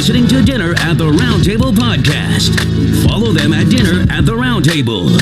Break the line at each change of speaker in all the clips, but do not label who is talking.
listening to Dinner at the Roundtable podcast. Follow them at Dinner at the Roundtable.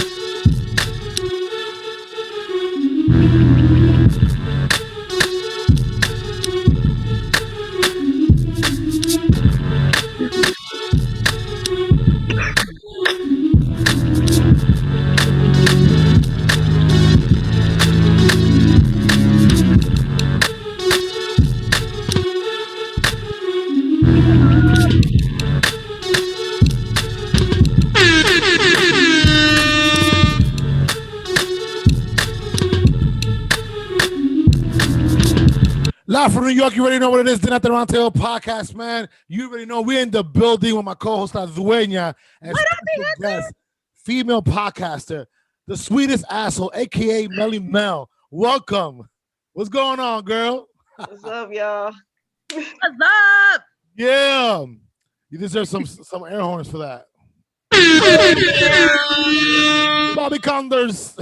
Live from New York, you already know what it is. Dinner at the Roundtable podcast, man. You already know we're in the building with my co-host Dueña and special guest, female podcaster, the sweetest asshole, aka Mel. Welcome. What's going on, girl?
What's up, y'all?
What's up?
Yeah, you deserve some air horns for that. Bobby Condors.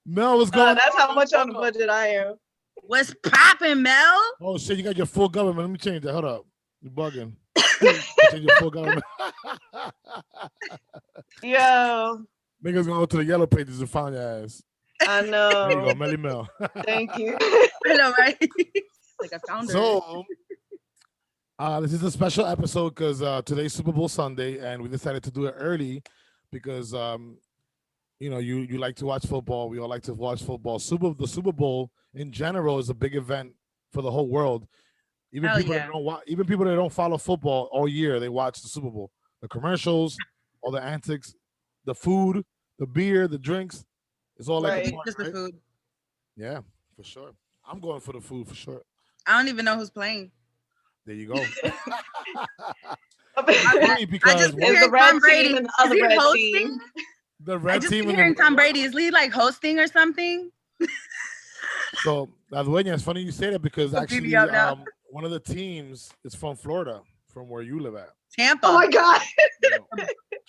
Mel, what's going on?
That's how much on the budget I am.
What's poppin', Mel?
Oh shit, you got your full government. Let me change that. Hold up. You're bugging. Change your full government.
Yo.
Niggas gonna go to the yellow pages and find your ass.
I know.
There you go, Mely Mel.
Thank you.
I know, right? Like I found her.
So, this is a special episode because today's Super Bowl Sunday, and we decided to do it early because you know, you like to watch football. We all like to watch football. The Super Bowl in general is a big event for the whole world. Even people that don't follow football all year, they watch the Super Bowl. The commercials, all the antics, the food, the beer, the drinks. It's all like
just the food.
Yeah, for sure. I'm going for the food for sure.
I don't even know who's playing.
There you go.
I just hear Tom Brady. Is he hosting?
The red team.
Hearing Tom Brady, is he like hosting or something?
So, Dueña, it's funny you say that because actually one of the teams is from Florida, from where you live at.
Tampa.
Oh my God.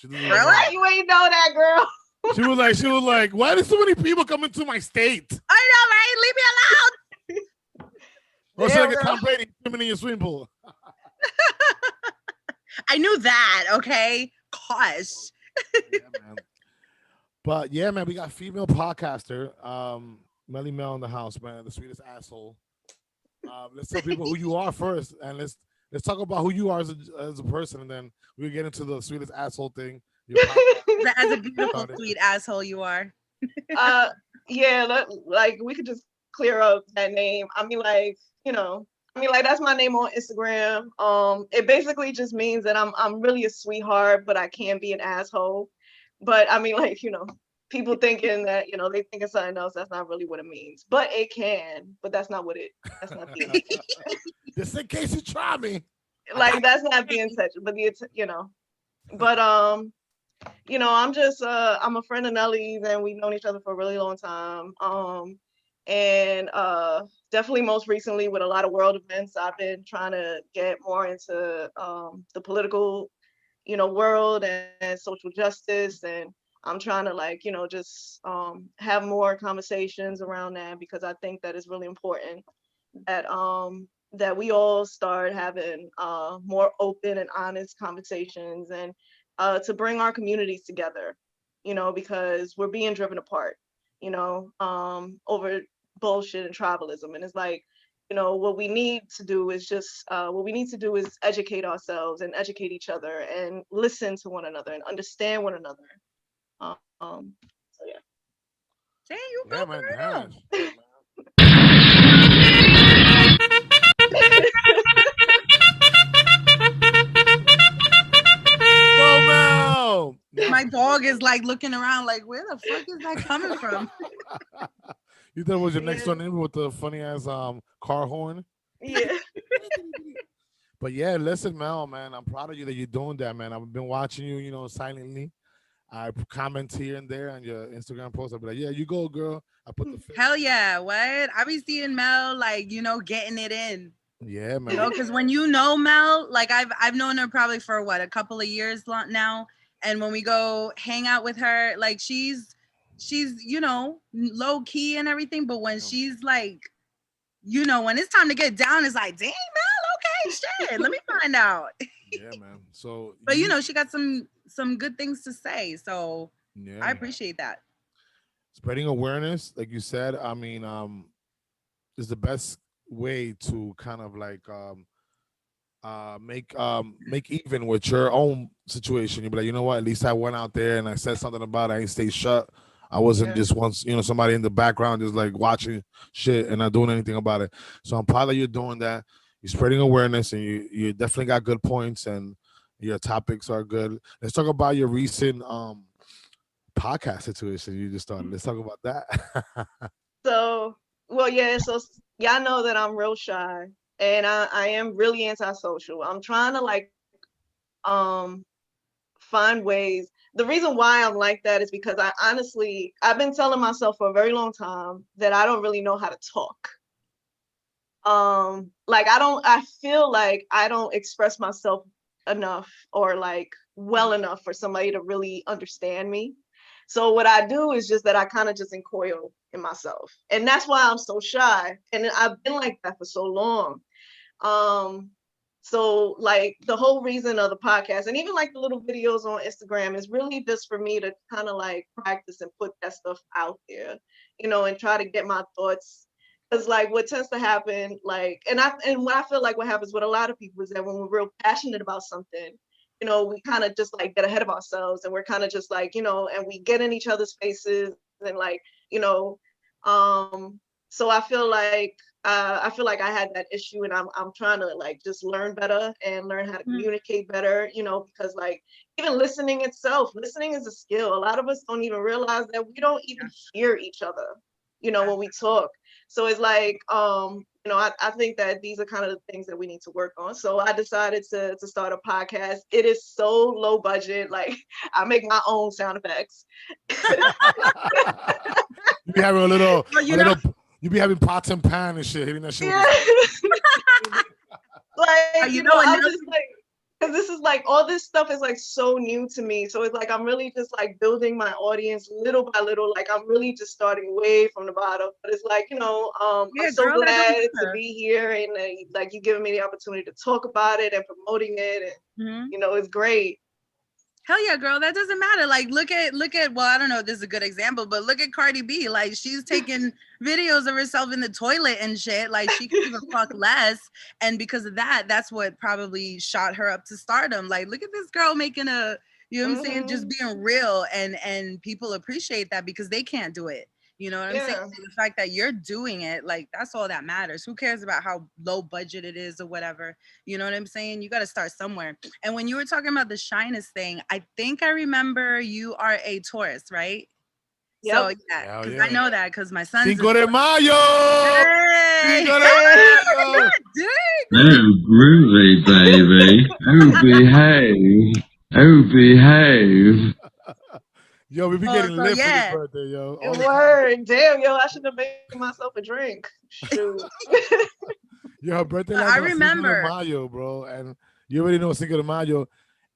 Really?
You ain't know that, girl.
She was like, why do so many people come into my state?
I know, right? Leave me alone.
Or should I get Tom Brady swimming in your swimming pool?
I knew that, okay? Gosh.
Yeah, man. But yeah, man, we got female podcaster, Mely Mel in the house, man, the sweetest asshole. Let's tell people who you are first, and let's talk about who you are as a person, and then we'll get into the sweetest asshole thing.
As a beautiful, sweet asshole you are.
Yeah, like we could just clear up that name. I mean, like, that's my name on Instagram. It basically just means that I'm really a sweetheart, but I can be an asshole. But I mean, like, people thinking that, they think of something else. That's not really what it means. But it can. But that's not that's not the intention.
Just in case you try me.
Like, that's not the intention. But But I'm just I'm a friend of Nelly's, and we've known each other for a really long time. And definitely most recently with a lot of world events, I've been trying to get more into the political world and social justice, and I'm trying to just have more conversations around that, because I think that it's really important that that we all start having more open and honest conversations, and to bring our communities together, because we're being driven apart, over bullshit and tribalism. And it's like, what we need to do is educate ourselves and educate each other and listen to one another and understand one another. So yeah.
Dang, you go for
Go, Mel!
My dog is like looking around like, where the fuck is that coming from?
You thought it was your next one in with the funny ass car horn?
Yeah.
But yeah, listen, Mel, man, I'm proud of you that you're doing that, man. I've been watching you, silently. I comment here and there on your Instagram post. I'll be like, yeah, you go, girl. I put the face.
Hell yeah, what? I be seeing Mel like, getting it in.
Yeah, man.
Because when Mel, like I've known her probably for a couple of years now. And when we go hang out with her, like she's low key and everything, but when she's like you know, when it's time to get down, it's like, dang, Mel, okay, shit, let me find out.
Yeah, man. So
But you know, she got some good things to say, so I
yeah,
appreciate that.
spreading awareness, like you said. I mean, is the best way to kind of like make even with your own situation. You be like, you know what? At least I went out there and I said something about it. I ain't stay shut. I wasn't
Yeah.
just once, somebody in the background just like watching shit and not doing anything about it. So I'm proud that you're doing that. You're spreading awareness, and you definitely got good points, and your topics are good. Let's talk about your recent podcast situation you just started. Let's talk about that.
So, well, yeah, so y'all know that I'm real shy and I am really antisocial. I'm trying to like um find ways. The reason why I'm like that is because I've been telling myself for a very long time that I don't really know how to talk. Like I feel like I don't express myself enough or like well enough for somebody to really understand me. So what I do is just that I kind of just encoil in myself. And that's why I'm so shy. And I've been like that for so long. Um, so like the whole reason of the podcast and even like the little videos on Instagram is really just for me to kind of like practice and put that stuff out there, and try to get my thoughts. Because like what tends to happen, like, and what I feel like what happens with a lot of people is that when we're real passionate about something, we kind of just like get ahead of ourselves and we're kind of just like, and we get in each other's faces and like, you know, so I feel like I had that issue and I'm trying to like just learn better and learn how to
Mm.
communicate better, because like even listening is a skill. A lot of us don't even realize that we don't even hear each other, when we talk. So it's like, I think that these are kind of the things that we need to work on. So I decided to start a podcast. It is so low budget. Like I make my own sound effects.
You be having a little,
Well,
a little. You be having pots and pan and shit, hitting that shit.
Yeah. Like,
you know,
I'm
another-
just like, because this is like, all this stuff is like so new to me. So it's like, I'm really just like building my audience little by little. Like, I'm really just starting way from the bottom. But it's like,
Yeah,
I'm so
girl, that don't
glad to
matter.
be here and like you giving me the opportunity to talk about it and promoting it. And,
Mhm.
it's great.
Hell yeah, girl, that doesn't matter. Like, look at, well, I don't know if this is a good example, but look at Cardi B. Like, she's taking videos of herself in the toilet and shit. Like, she can even fuck less. And because of that, that's what probably shot her up to stardom. Like, look at this girl making you know what I'm saying? Just being real, and people appreciate that because they can't do it. You know what I'm saying?
Yeah.
So the fact that you're doing it, like, that's all that matters. Who cares about how low budget it is or whatever? You know what I'm saying? You got to start somewhere. And when you were talking about the shyness thing, I think I remember you are a Taurus, right? So
Yep.
yeah,
Hell
because
yeah.
I know that because my son's
Cinco
a
de
Taurus.
Mayo.
Hey!
Cinco de Mayo.
Oh, groovy, baby. Oh, behave. Oh, behave.
Yo, we be
Oh,
getting
so
lit for this
yeah.
birthday, yo. All the time.
Word. Damn, yo, I should have made myself a drink. Shoot.
Yo, her birthday
I
last on Cinco de
remember.
Mayo, bro. And you already know Cinco de Mayo.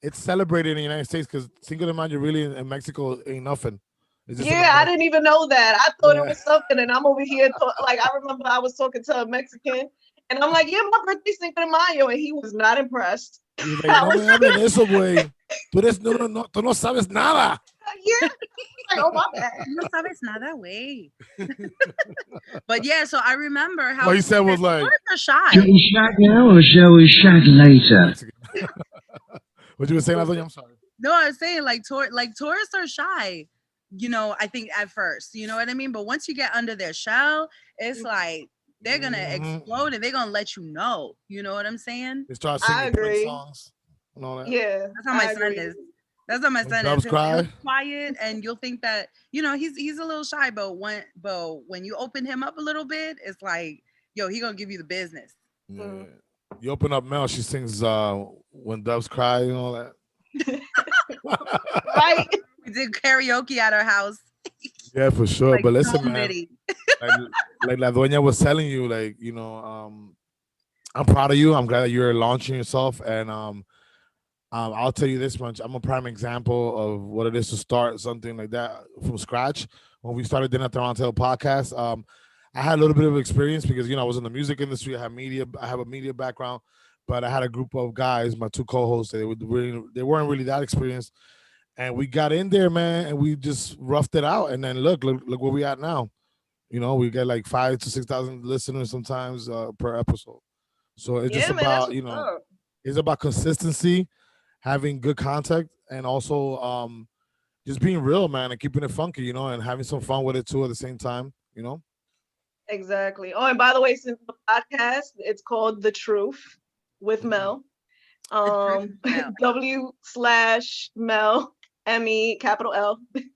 It's celebrated in the United States because Cinco de Mayo really in Mexico ain't nothing. It's just in
Yeah, I
America.
didn't even know that. I thought it
Yeah.
was something, and I'm over here. Like, I remember I was talking to a Mexican, and I'm like, "Yeah, my birthday's Cinco de Mayo," and he was not impressed.
He was like,
I
no me
was
hables de eso, güey. Tú no sabes nada.
yeah, like, oh my bad.
No sabes nada, way. But yeah, so I remember how
What he said was like,
Taurus are shy.
Shall we shag now or shall we shag later?
Mexican. What you were saying, Ladonia? I'm sorry.
No, I was saying like Taurus are shy. I think at first, you know what I mean? But once you get under their shell, it's like they're gonna explode and they're gonna let you know. You know what I'm saying?
They start
I
singing Prince
agree.
songs and all that.
Yeah,
That's how my
I
son
agree.
is. That's how my
When
son
doves
is.
cry.
He'll be quiet, and you'll think that he's a little shy, but when you open him up a little bit, it's like, yo, he gonna give you the business.
Yeah. You open up Mel, she sings When Doves Cry and all that.
Right?
We did karaoke at our house.
Yeah, for sure.
Like
But listen,
Tom
man,
Biddy.
like La Dueña was telling you, like, I'm proud of you. I'm glad that you're launching yourself. And I'll tell you this much. I'm a prime example of what it is to start something like that from scratch. When we started Dinner at the Round Table podcast, I had a little bit of experience because I was in the music industry. I have a media background, but I had a group of guys, my two co-hosts. They weren't really that experienced, and we got in there, man, and we just roughed it out. And then look where we at now. We get like 5 to 6,000 listeners sometimes per episode. So it's just
Yeah, man, that's
about
what's up.
it's about consistency, having good contact, and also just being real, man, and keeping it funky, and having some fun with it too at the same time.
Exactly. Oh, and by the way, since the podcast, it's called The Truth with Mel.
The truth is Mel.
W/Mel, M-E, capital L, in case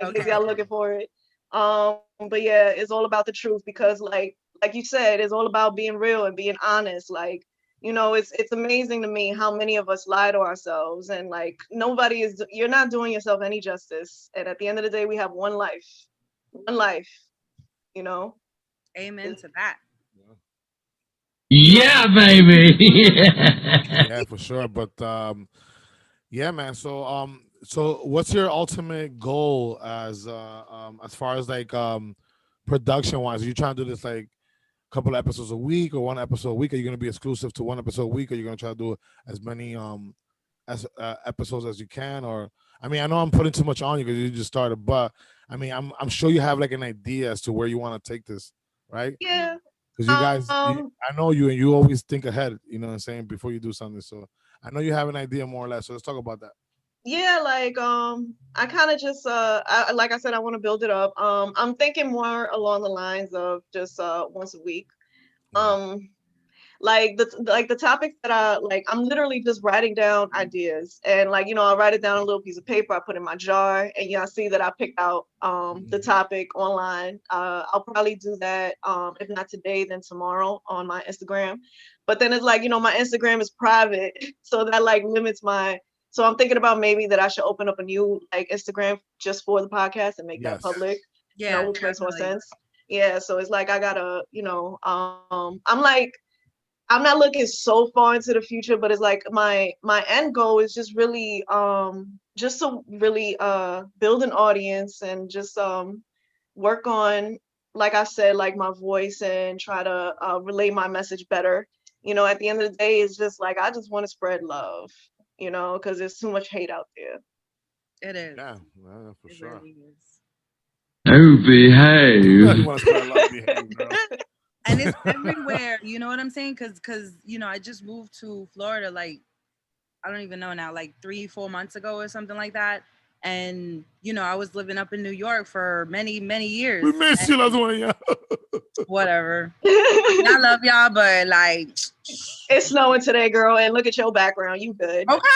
Okay.
y'all looking for it. But yeah, it's all about the truth because like you said, it's all about being real and being honest. Like, it's amazing to me how many of us lie to ourselves, and like you're not doing yourself any justice. And at the end of the day, we have one life. One life, you know?
Amen to that.
Yeah, baby.
Yeah, for sure. But yeah, man. So what's your ultimate goal as far as like production wise? Are you trying to do this like a couple of episodes a week or one episode a week? Are you gonna be exclusive to one episode a week? Or are you gonna try to do as many as episodes as you can? Or I mean, I know I'm putting too much on you because you just started, but I mean, I'm sure you have like an idea as to where you want to take this, right?
Yeah.
Because you guys, I know you, and you always think ahead. You know what I'm saying, before you do something. So I know you have an idea more or less. So let's talk about that.
Yeah, like I kind of just like I said, I want to build it up. I'm thinking more along the lines of just once a week.
Yeah.
Like the topics that I'm literally just writing down ideas, and like I write it down on a little piece of paper, I put it in my jar, and I see that I picked out the topic online. I'll probably do that if not today, then tomorrow on my Instagram. But then it's like my Instagram is private, so that like limits my. So I'm thinking about maybe that I should open up a new like Instagram just for the podcast and make that
Yes.
public.
Yeah,
Which makes more
definitely.
sense. Yeah, so it's like I gotta, I'm like I'm not looking so far into the future, but it's like my end goal is just to really build an audience and just work on, like I said, like my voice and try to relay my message better. At the end of the day, it's just like I just want to spread love, because there's too much hate out there.
It is.
Yeah, for
It
sure.
really is.
Oh, behave.
You want to spread love, behave, girl.
And it's everywhere. You know what I'm saying? Cause I just moved to Florida like I don't even know now, like 3-4 months ago or something like that. And I was living up in New York for many, many years.
We miss you, last one, yeah.
Whatever. I love y'all, but like
It's snowing today, girl, and look at your background. You good?
okay.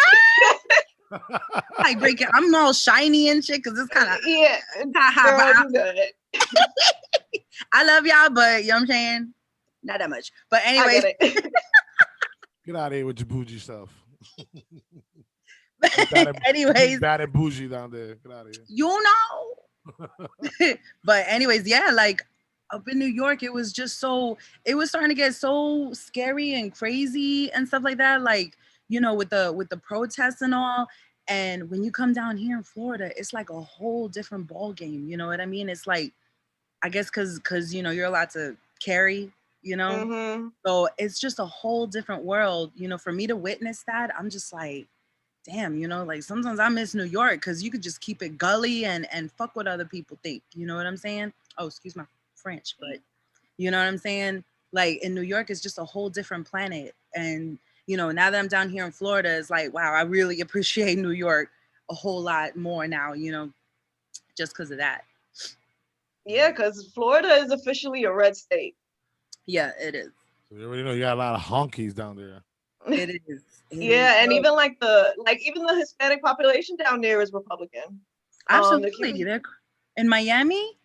Like breaking, I'm all shiny and shit because it's kind of
Yeah,
hot.
girl,
But
you good.
I love y'all, but you know what I'm saying? Not that much. But
I
anyways,
get it.
Get out of here with your bougie stuff.
anyways,
bad and bougie down there. Get out of here.
you know. But anyways, yeah, like up in New York, it was starting to get so scary and crazy and stuff like that. Like, with the protests and all. And when you come down here in Florida, it's like a whole different ball game. You know what I mean? It's like, I guess because you're allowed to carry,
Mm-hmm.
so it's just a whole different world. For me to witness that, I'm just like, damn, like sometimes I miss New York because you could just keep it gully and fuck what other people think. You know what I'm saying? Oh, excuse my French, but you know what I'm saying? Like in New York, it's just a whole different planet. And, now that I'm down here in Florida, it's like, wow, I really appreciate New York a whole lot more now, just because of that.
Yeah, because Florida is officially a red state.
Yeah, it is.
So you already know you got a lot of honkies down there.
It is.
Yeah, and even even the Hispanic population down there is Republican.
Absolutely. They're in Miami.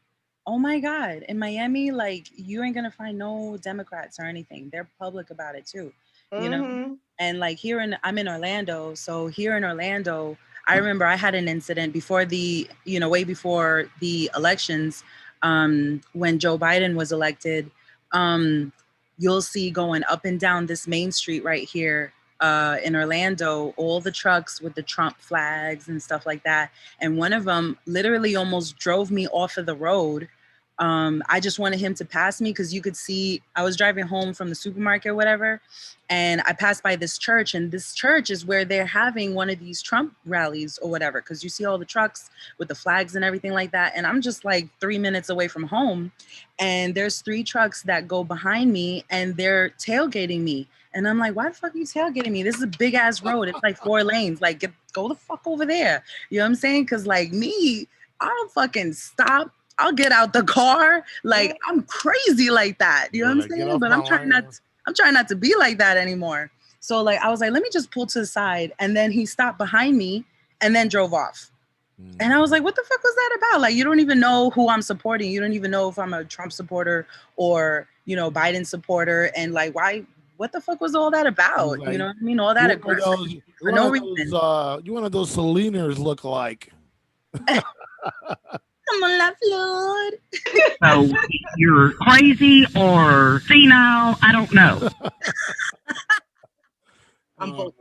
Oh my God. In Miami, like you ain't gonna find no Democrats or anything. They're public about it too. And like I'm in Orlando. So here in Orlando, I remember I had an incident before way before the elections, when Joe Biden was elected. You'll see going up and down this main street right here in Orlando, all the trucks with the Trump flags and stuff like that. And one of them literally almost drove me off of the road I just wanted him to pass me because you could see I was driving home from the supermarket or whatever, and I passed by this church, and this church is where they're having one of these Trump rallies or whatever, because you see all the trucks with the flags and everything like that. And I'm just like 3 minutes away from home, and there's 3 trucks that go behind me and they're tailgating me. And I'm like, why the fuck are you tailgating me? This is a big ass road. It's like 4 lanes. Like, go the fuck over there. You know what I'm saying? Because like me, I'll fucking stop. I'll get out the car. Like, I'm crazy like that. You know what I'm saying? But I'm trying not to be like that anymore. So like, I was like, let me just pull to the side. And then he stopped behind me and then drove off. And I was like, what the fuck was that about? Like, you don't even know who I'm supporting. You don't even know if I'm a Trump supporter or, you know, Biden supporter. And like, why, what the fuck was all that about?
Like,
you know what I mean? All that aggression for no reason.
You one of those Saliners look like.
Come on, La Flor.
So you're crazy or senile, I don't know.
I'm both.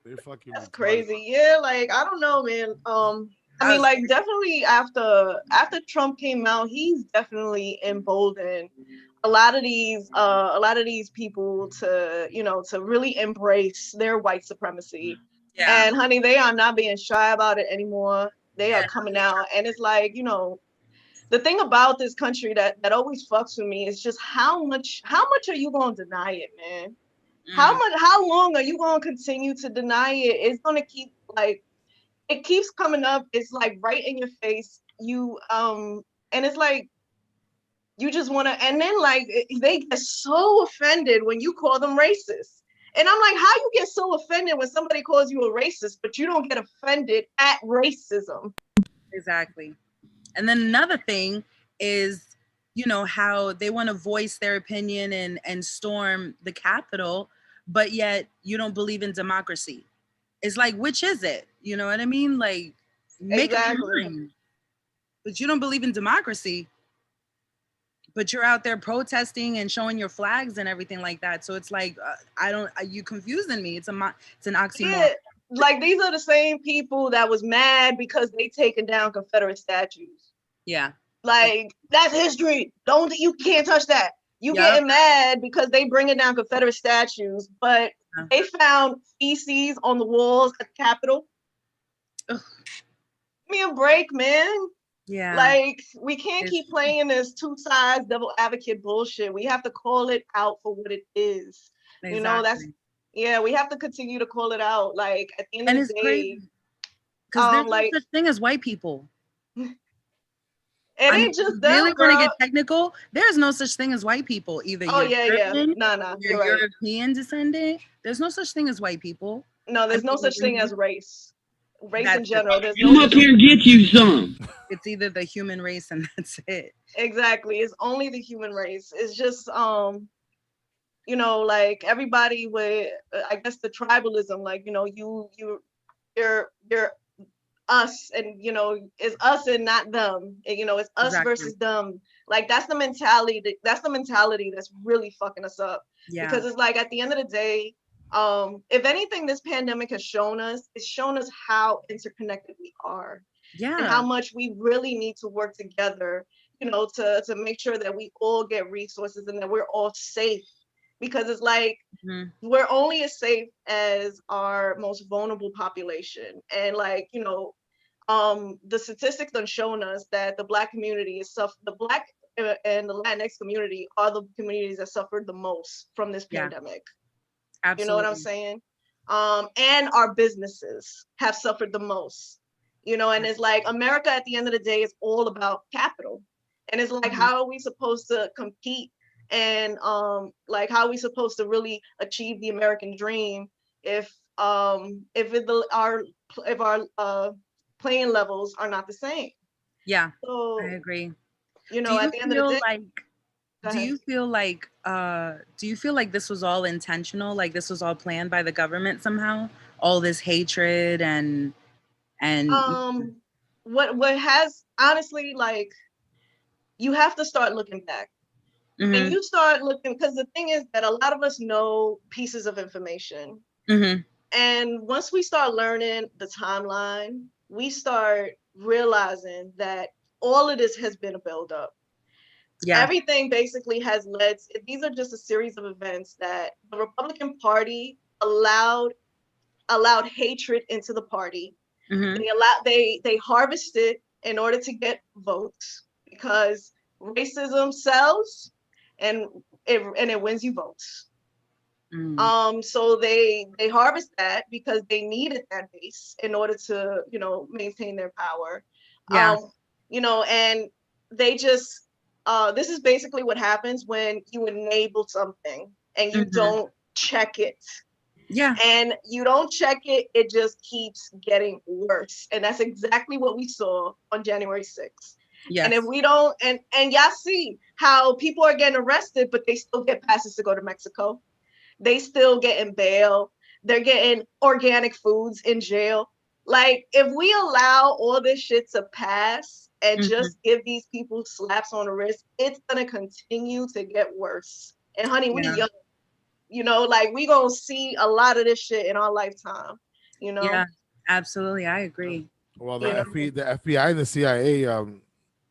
They're fucking
That's
retarded.
crazy. Yeah, like I don't know, man. I mean, like definitely after Trump came out, he's definitely emboldened a lot of these people to, you know, to really embrace their white supremacy.
Yeah.
And honey, they are not being shy about it anymore. They are coming out, and it's like, you know, the thing about this country that always fucks with me is just how much are you gonna deny it, man? How long are you gonna continue to deny it? It's gonna keep, like, it keeps coming up. It's like right in your face. You and it's like you just wanna, and then like they get so offended when you call them racist. And I'm like, how you get so offended when somebody calls you a racist, but you don't get offended at racism?
Exactly. And then another thing is, you know, how they want to voice their opinion and storm the Capitol, but yet you don't believe in democracy. It's like, which is it? You know what I mean? Like, make up your mind. But you don't believe in democracy, but you're out there protesting and showing your flags and everything like that. So it's like, you confusing me. It's an oxymoron.
Yeah, like these are the same people that was mad because they taken down Confederate statues.
Yeah.
Like, that's history. You can't touch that. You getting mad because they bringing down Confederate statues, but they found feces on the walls at the Capitol. Ugh. Give me a break, man.
Yeah.
Like, we can't keep playing this two sides devil advocate bullshit. We have to call it out for what it is. Exactly. You know, we have to continue to call it out. Like, at the end of the day,
because there's no such thing as white people.
It ain't just them,
really
girl.
Want to get technical? There's no such thing as white people. Either you're
Nah,
you're
right.
European descendant. There's no such thing as white people.
No, there's no such thing as race. Race in general. There's
you up here and get you some.
It's either the human race and that's it.
Exactly. It's only the human race. It's just you know, like everybody with I guess the tribalism, like, you know, you're us, and you know, it's us and not them, and, you know, it's us versus them. Like, that's the mentality that's really fucking us up. Because it's like, at the end of the day, if anything, this pandemic has shown us, how interconnected we are, and how much we really need to work together, you know, to make sure that we all get resources and that we're all safe. Because it's like, we're only as safe as our most vulnerable population. And like, you know, the statistics have shown us that the Black community the Black and the Latinx community are the communities that suffered the most from this pandemic. Absolutely. You know what I'm saying? And our businesses have suffered the most, you know, and it's like, America at the end of the day is all about capital. And it's like, how are we supposed to compete? And like, how are we supposed to really achieve the American dream if our playing levels are not the same?
Yeah,
so
I agree.
You know, at the end of the day,
do you feel like this was all intentional? Like this was all planned by the government somehow? All this hatred and
what has, honestly, like, you have to start looking back. And you start looking, because the thing is that a lot of us know pieces of information. And once we start learning the timeline, we start realizing that all of this has been a buildup.
Yeah.
Everything basically has led. These are just a series of events that the Republican Party allowed hatred into the party.
Hmm.
They harvested in order to get votes because racism sells and it wins you votes. So they harvest that because they needed that base in order to, maintain their power.
Yeah.
And they just this is basically what happens when you enable something and you
Hmm.
don't check it.
Yeah.
And you don't check it, it just keeps getting worse. And that's exactly what we saw on January 6th.
Yes.
And if we don't, and y'all see how people are getting arrested, but they still get passes to go to Mexico. They still getting bail. They're getting organic foods in jail. Like, if we allow all this shit to pass and
Mhm.
just give these people slaps on the wrist, it's gonna continue to get worse. And honey, we
Yeah.
young. Like, we gonna see a lot of this shit in our lifetime.
Yeah. Absolutely. I agree.
Well,
You know?
the FBI and the CIA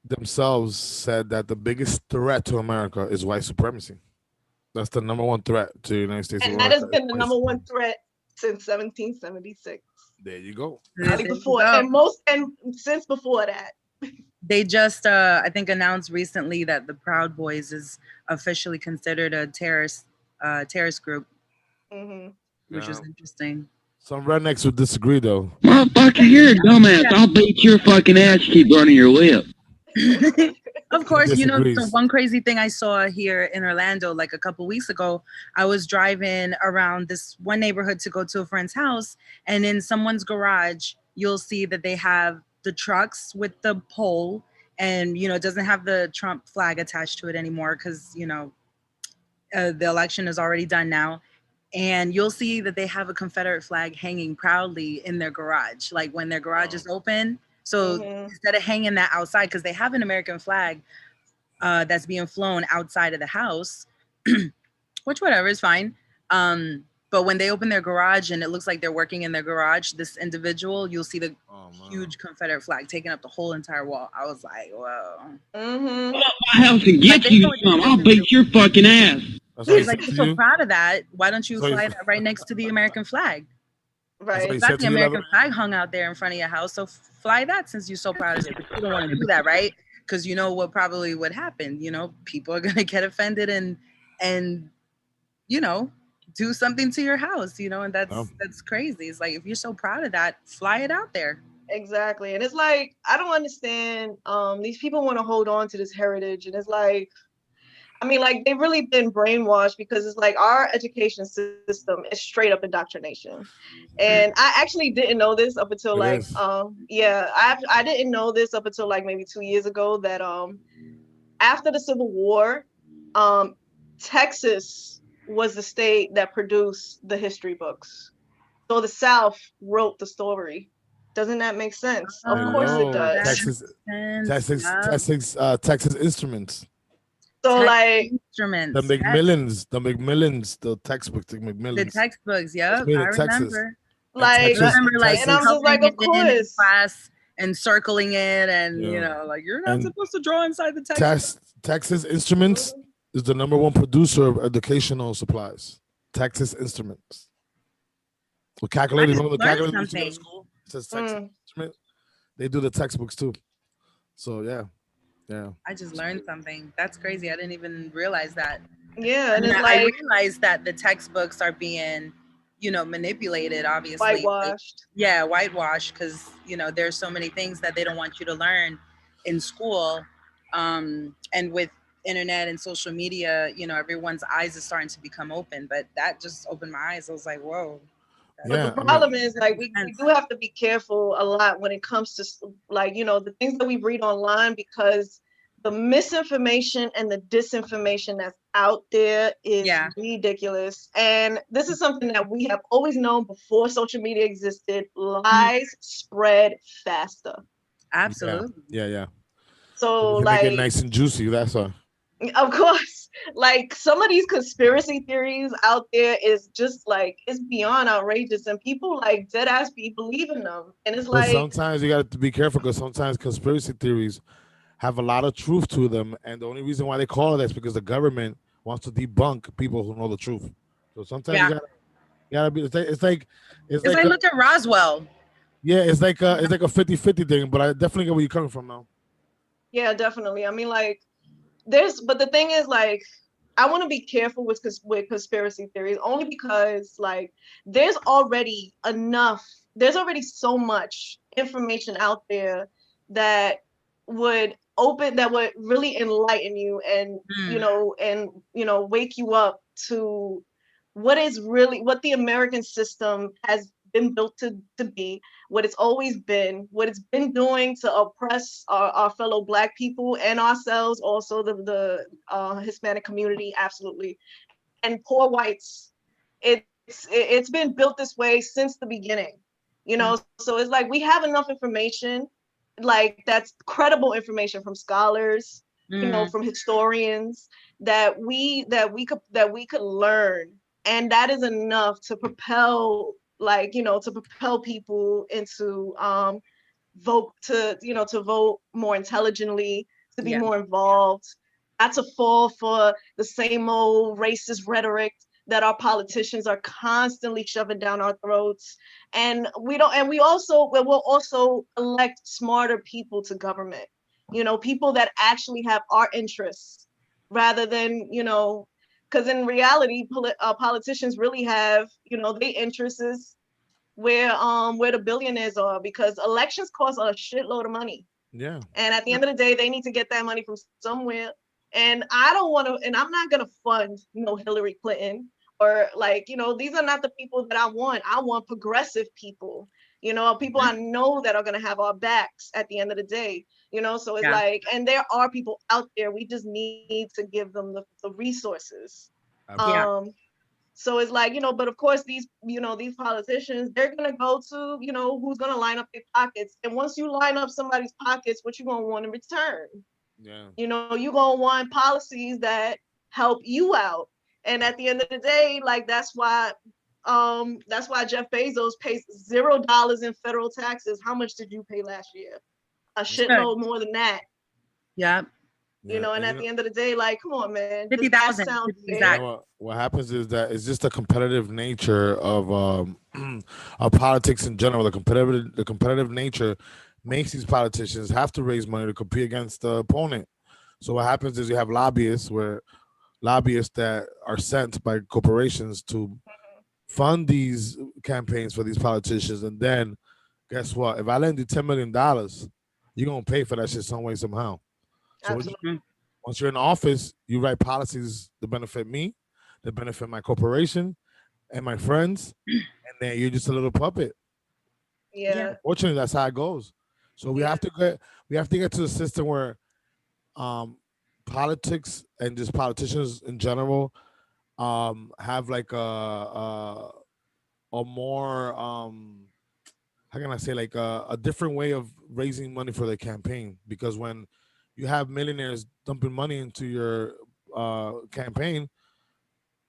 themselves said that the biggest threat to America is white supremacy. That's the number one threat to the United States of
And that
America.
has been the number one threat since 1776.
There you go.
Probably
There you
before,
go.
and since before that.
They just, I think, announced recently that the Proud Boys is officially considered a terrorist group,
Hmm.
which is
Yeah.
interesting.
Some rednecks would disagree, though.
Motherfucker, you're a dumbass. I'll beat your fucking ass. Keep running your lip.
Of course, the
Disagrees.
one crazy thing I saw here in Orlando, like a couple weeks ago, I was driving around this one neighborhood to go to a friend's house, and in someone's garage, you'll see that they have the trucks with the pole, and it doesn't have the Trump flag attached to it anymore because the election is already done now. And you'll see that they have a Confederate flag hanging proudly in their garage, like when their garage is open. So instead of hanging that outside, because they have an American flag that's being flown outside of the house, which whatever is fine. But when they open their garage and it looks like they're working in their garage, this individual, you'll see the huge Confederate flag taking up the whole entire wall. I was like, whoa.
Hmm.
Pull up my house and get you some. I'll beat your fucking ass.
That's what he
He's like,
said
you're
to
so
you.
proud of that. Why don't you
So he's-
fly that right next to the American flag?
That's what
Right.
he
You got
said
the
to you,
American
Leather?
flag hung out there in front of your house, so fly that since you're so proud of it. But you don't want to do that, right? Because you know what probably would happen. People are gonna get offended and do something to your house. And that's crazy. It's like if you're so proud of that, fly it out there.
Exactly. And it's like, I don't understand. These people want to hold on to this heritage. And it's like, like, they've really been brainwashed because it's like our education system is straight up indoctrination. And I actually didn't know this up until
It
like,
is.
I didn't know this up until like maybe 2 years ago that after the Civil War, Texas was the state that produced the history books. So the South wrote the story. Doesn't that make sense? Of course it
Hello,
does.
Texas Instruments.
So like
Instruments.
The McMillans, the textbook, the
The
McMillan's.
textbooks, yep.
made
I
in Texas.
remember.
Like,
I remember like
and I'm just like,
coloring
of
it in
course.
class and circling it, and
Yeah.
like you're not
And
supposed to draw inside the text.
Texas Instruments is the number one producer of educational supplies. Texas Instruments. With calculators,
I
one of the
learned
calculators you got in
something.
school says Texas Instruments. They do the textbooks too. So yeah.
I just learned something. That's crazy. I didn't even realize that.
Yeah, and
I
it's
I
like
realized that the textbooks are being, manipulated, obviously.
whitewashed.
Yeah, whitewashed, because there's so many things that they don't want you to learn in school. And with internet and social media, everyone's eyes is starting to become open. But that just opened my eyes. I was like, whoa.
But the problem is, like, we do have to be careful a lot when it comes to, like, the things that we read online, because the misinformation and the disinformation that's out there is ridiculous. And this is something that we have always known before social media existed. Lies spread faster.
Absolutely.
Yeah.
So,
They
like,
make it nice and juicy. That's all.
of course, like, some of these conspiracy theories out there is just like, it's beyond outrageous, and people like dead ass be believing them. And it's
But
like,
sometimes you got to be careful because sometimes conspiracy theories have a lot of truth to them, and the only reason why they call it that is because the government wants to debunk people who know the truth. So sometimes
Yeah.
you gotta be. It's
It's
like
like look at Roswell.
yeah, it's like a 50-50 thing. But I definitely get where you're coming from now.
Yeah, definitely. I mean, like, but the thing is, like, I want to be careful with conspiracy theories only because, like, there's already so much information out there that that would really enlighten you and
Mm.
wake you up to what the American system has been built to be, what it's always been, what it's been doing to oppress our fellow Black people and ourselves, also the Hispanic community, absolutely, and poor whites. It's been built this way since the beginning, So it's like we have enough information, like that's credible information from scholars,
Mm.
from historians that we could learn, and that is enough to propel, to propel people into to vote more intelligently, to be
Yeah.
more involved, not to fall for the same old racist rhetoric that our politicians are constantly shoving down our throats. And we'll also elect smarter people to government, people that actually have our interests, rather than, because in reality, politicians really have, their interests where the billionaires are, because elections cost a shitload of money.
Yeah.
And at the end of the day, they need to get that money from somewhere. And I don't want to, and I'm not going to fund, Hillary Clinton, or, like, these are not the people that I want. I want progressive people, people I know that are going to have our backs at the end of the day, so it's
Yeah.
like, and there are people out there. We just need to give them the resources.
Yeah.
Absolutely.
So it's like, but of course these politicians, they're gonna go to, who's gonna line up their pockets. And once you line up somebody's pockets, what you gonna want in return?
Yeah.
You gonna want policies that help you out. And at the end of the day, like, that's why Jeff Bezos pays $0 in federal taxes. How much did you pay last year? A shitload more than that.
Yeah.
Yeah.
And at the end of the day, like, come on, man. Does that
50,000
sound
to be
fair?
You
exact.
know what happens is that it's just the competitive nature of politics in general. The competitive nature makes these politicians have to raise money to compete against the opponent. So what happens is you have lobbyists that are sent by corporations to fund these campaigns for these politicians, and then guess what? If I lend you $10 million, you're gonna pay for that shit some way somehow. So what you
Absolutely.
once you're in office, you write policies that benefit me, that benefit my corporation and my friends, and then you're just a little puppet.
Yeah.
Yeah.
Fortunately, that's how it goes. So
Yeah.
we have to get to a system where um politics and just politicians in general have like a more how can I say, like a different way of raising money for their campaign, because when you have millionaires dumping money into your campaign,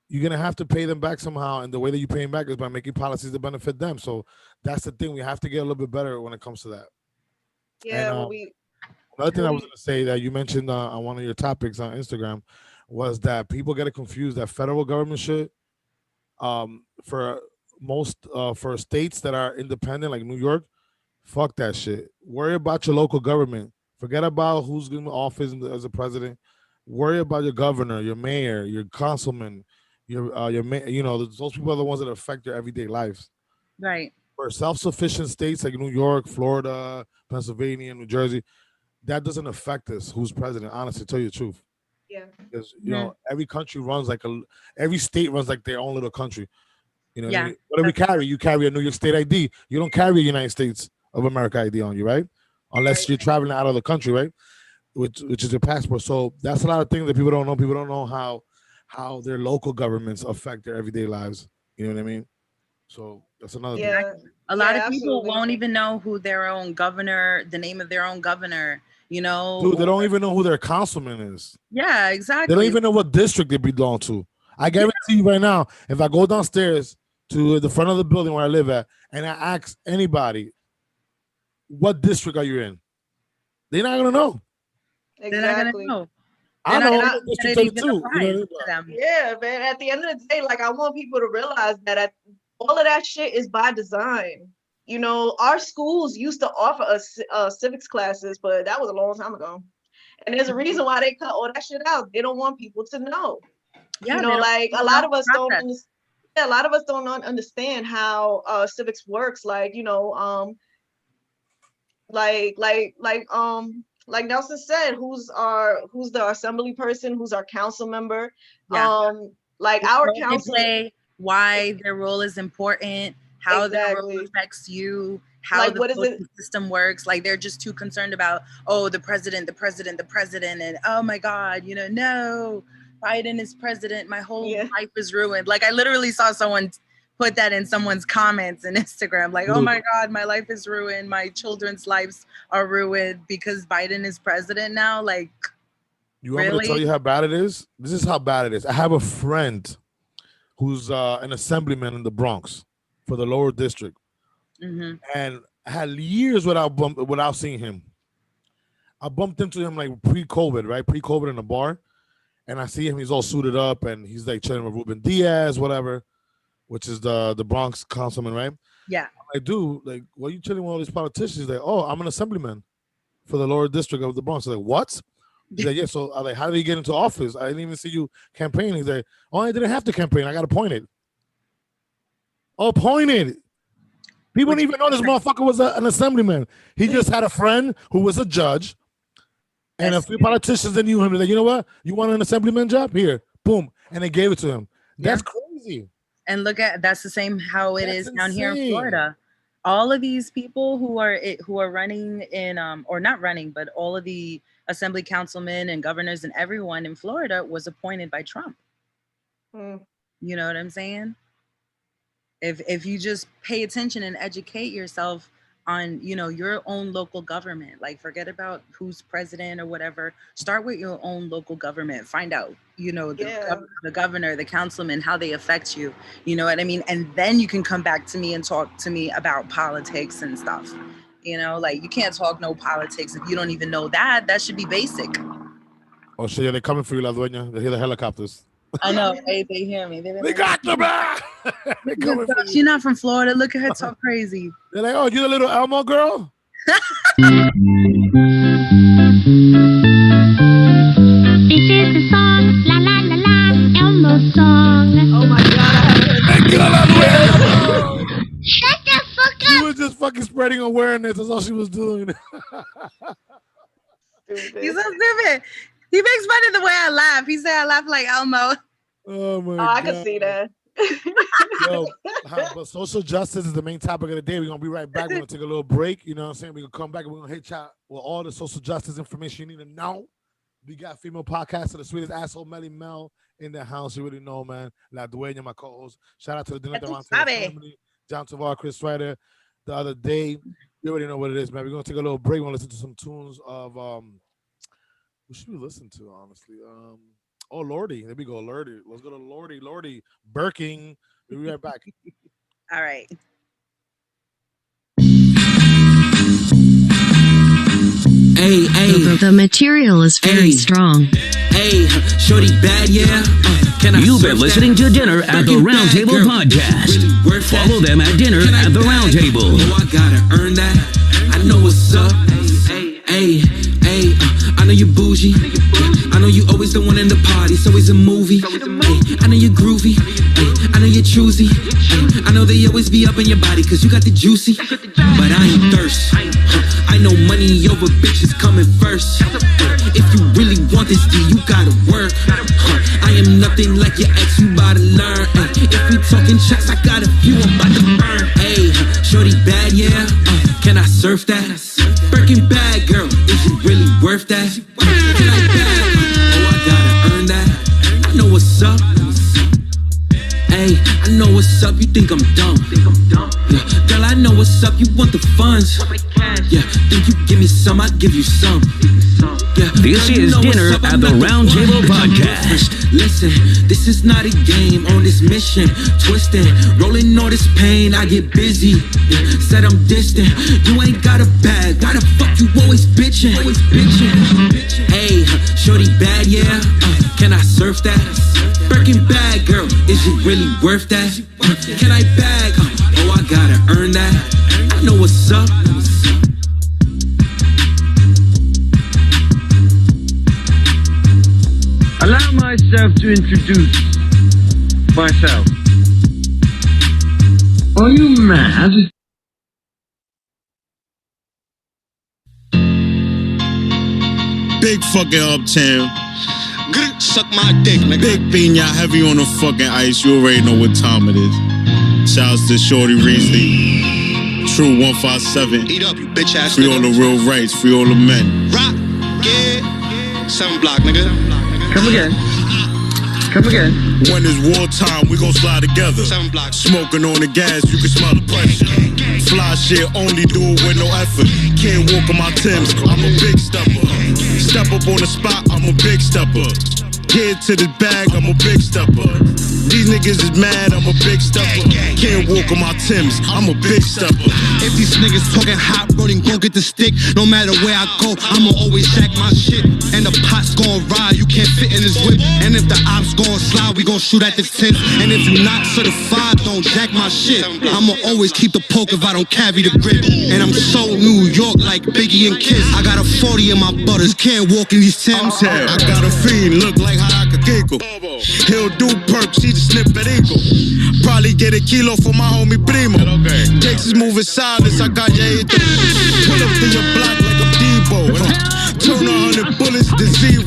you're gonna have to pay them back somehow, and the way that you pay them back is by making policies that benefit them. So that's the thing. We have to get a little bit better when it comes to that. And
Yeah.
another thing I was
We
gonna say that you mentioned on one of your topics on Instagram was that people get it confused that federal government should for most for states that are independent like New York, fuck that shit. Worry about your local government. Forget about who's in office as a president. Worry about your governor, your mayor, your councilman, those people are the ones that affect your everyday lives.
Right.
For self-sufficient states like New York, Florida, Pennsylvania, New Jersey, that doesn't affect us. Who's president? Honestly, to tell you the truth,
Yeah.
because
Mhm.
every state runs like their own little country. You know what I
Yeah.
mean? What do we carry? You carry a New York State ID. You don't carry a United States of America ID on you, right? Unless
Right.
you're traveling out of the country, right? Which is your passport. So that's a lot of things that people don't know. People don't know how their local governments affect their everyday lives. You know what I mean? So that's another thing.
Yeah.
A lot
Yeah,
of people
absolutely.
won't even know who their own governor, the name of their own governor,
Dude, they
or-
don't even know who their councilman is.
yeah,
They
exactly.
don't even know what district they belong to. I guarantee you right now, if I go downstairs to the front of the building where I live at and I ask anybody, what district are you in? They're not gonna know.
They're not gonna
Exactly.
know.
I
They're
know.
not gonna
District
get it even
32. You know what I
applies
mean?
to them.
Yeah, man. At the end of the day, like I want people to realize that all of that shit is by design. You know, our schools used to offer us civics classes, but that was a long time ago. And there's a reason why they cut all that shit out. They don't want people to know.
Yeah,
You
they
know,
don't
like a
know
lot
the
of us don't
process.
understand. Yeah, a lot of us don't understand how civics works. Like, you know, like Nelson said, who's the assembly person, who's our council member.
Yeah.
Like
What
our
role they
council.
play, why their role is important, how their role
Exactly.
affects you, how
Like,
the
what is it?
voting system works. Like they're just too concerned about, oh, the president, and oh my God, you know, no, Biden is president. My whole
Yeah.
life is ruined. Like I literally saw someone put that in someone's comments in Instagram. Like, oh my God, my life is ruined. My children's lives are ruined because Biden is president now. Like,
You want me to tell you how bad it is? This is how bad it is. I have a friend who's an assemblyman in the Bronx for the lower district.
mhm.
And I had years without seeing him. I bumped into him like pre-COVID, right? Pre-COVID in a bar. And I see him, he's all suited up and he's like chilling with Ruben Diaz, whatever, which is the Bronx councilman, right?
Yeah.
I'm like, dude, like, why are you chilling with all these politicians? He's like, oh, I'm an assemblyman for the lower district of the Bronx. I'm like, what? He's like, yeah, so I'm like, how did you get into office? I didn't even see you campaigning. He's like, oh, I didn't have to campaign. I got appointed. Appointed. People didn't even know this motherfucker was an assemblyman. He just had a friend who was a judge, and a few politicians that knew him. They're like, you know what? You want an assemblyman job? Here, boom, and they gave it to him. That's crazy.
And look at that's the same how it is
That's
down here in
insane.
Florida. All of these people who are running in or not running, but all of the assembly councilmen and governors and everyone in Florida was appointed by Trump.
Mm.
You know what I'm saying? If you just pay attention and educate yourself on, you know, your own local government, like forget about who's president or whatever, start with your own local government, find out, you know, the governor, the councilman, how they affect you, you know what I mean? And then you can come back to me and talk to me about politics and stuff, you know, like you can't talk no politics if you don't even know that. That should be basic.
Oh shit, yeah, they're coming for you, La Dueña. They hear the helicopters.
I know, they hear me.
They got the back. They're coming for you.
She's not from Florida. Look at her talk crazy.
They're like, oh, you the little Elmo girl?
This is the song, la la la la, Elmo song.
Oh my God, I haven't heard
Shut the fuck
She
up.
was just fucking spreading awareness. That's all she was doing.
stupid.
He's so stupid. He makes fun of the way I laugh. He said I laugh like Elmo.
Oh my
Oh,
God.
I can see that.
Yo, but social justice is the main topic of the day. We're gonna be right back. We're gonna take a little break. You know what I'm saying? We're gonna come back and we're gonna hit y'all with all the social justice information you need to know. We got female podcaster, the sweetest asshole, Mely Mel, in the house. You already know, man. La Dueña, my co-host. Shout out to the Dinner
Ya tú
Round
sabes.
family. John Tavar, Chris Ryder. The other day, you already know what it is, man. We're gonna take a little break. We're gonna listen to some tunes of what should we listen to, honestly? Oh, Lordy. There we go, Lordy. Let's go to Lordy. Birking. We'll be right back.
All right.
Hey, hey,
The material is very strong.
hey, shorty bad, yeah. Can I You've been listening to Dinner at the Round Table podcast. Follow them at Dinner at the Round Table.
Oh, I gotta earn that. I know what's up. Hey, I know you bougie. I know you always the one in the party. It's always a movie. Ay, I know you're groovy. Ay, I know you're choosy. Ay, I know they always be up in your body cause you got the juicy. But I ain't thirst. I know money over bitches coming first. If you really want this D, you gotta work. I am nothing like your ex, you bout to learn. If we talking checks, I got a few I'm about to burn. Hey, shorty bad, yeah. Can I surf that? Birkin bag, girl, is you really worth that? Can I bag? Oh, I gotta earn that. I know what's up. Hey, I know what's up. You think I'm dumb? Yeah, girl, I know what's up. You want the funds? Yeah, think you give me some? I give you some. Yeah,
This
girl, you
is
know
Dinner
what's up.
at
I'm
the
not
Round
one.
Table podcast.
Listen, this is not a game. On this mission, twisting, rolling all this pain. I get busy. Yeah, said I'm distant. You ain't got a bag. Why the fuck you always bitching? Hey, Shorty bad, yeah. Can I surf that? Birkin bag, girl, is it really worth that? Can I bag? Oh, I gotta earn that. I know what's up.
Allow myself to introduce myself. Are you mad?
Big fucking uptown.
Suck my dick, nigga.
Big bean, y'all heavy on the fucking ice. You already know what time it is. Shouts to Shorty Reesley. True 157.
Eat up, you bitch ass
Free
nigga.
all the real rights. Free all the men.
Rock, yeah. 7 block, nigga.
Come again. Come again.
When it's wartime, we gon' slide together.
7 blocks.
Smoking on the gas, you can smell the pressure. Fly shit, only do it with no effort. Can't walk on my Timbs, I'm a big stepper. Step up on the spot, I'm a big stepper. Get to the bag, I'm a big stepper. These niggas is mad, I'm a big stepper. Can't walk on my Timbs, I'm a big stepper.
If these niggas talking hot, bro, then go get the stick. No matter where I go, I'ma always jack my shit. And the pot's gon' ride, you can't fit in this whip. And if the ops gon' slide, we gon' shoot at the tent. And if you're not certified, don't jack my shit. I'ma always keep the poke if I don't carry the grip. And I'm so New York like Biggie and Kiss. I got a 40 in my butters, can't walk in these Timbs.
I got a fiend, look like Harakakiko. He'll do perks, he just snip at eagle. Probably get a kilo for my homie Primo. Takes is moving silence, I got your head. Pull up to your block like I'm Debo. Turn 100 bullets to 0.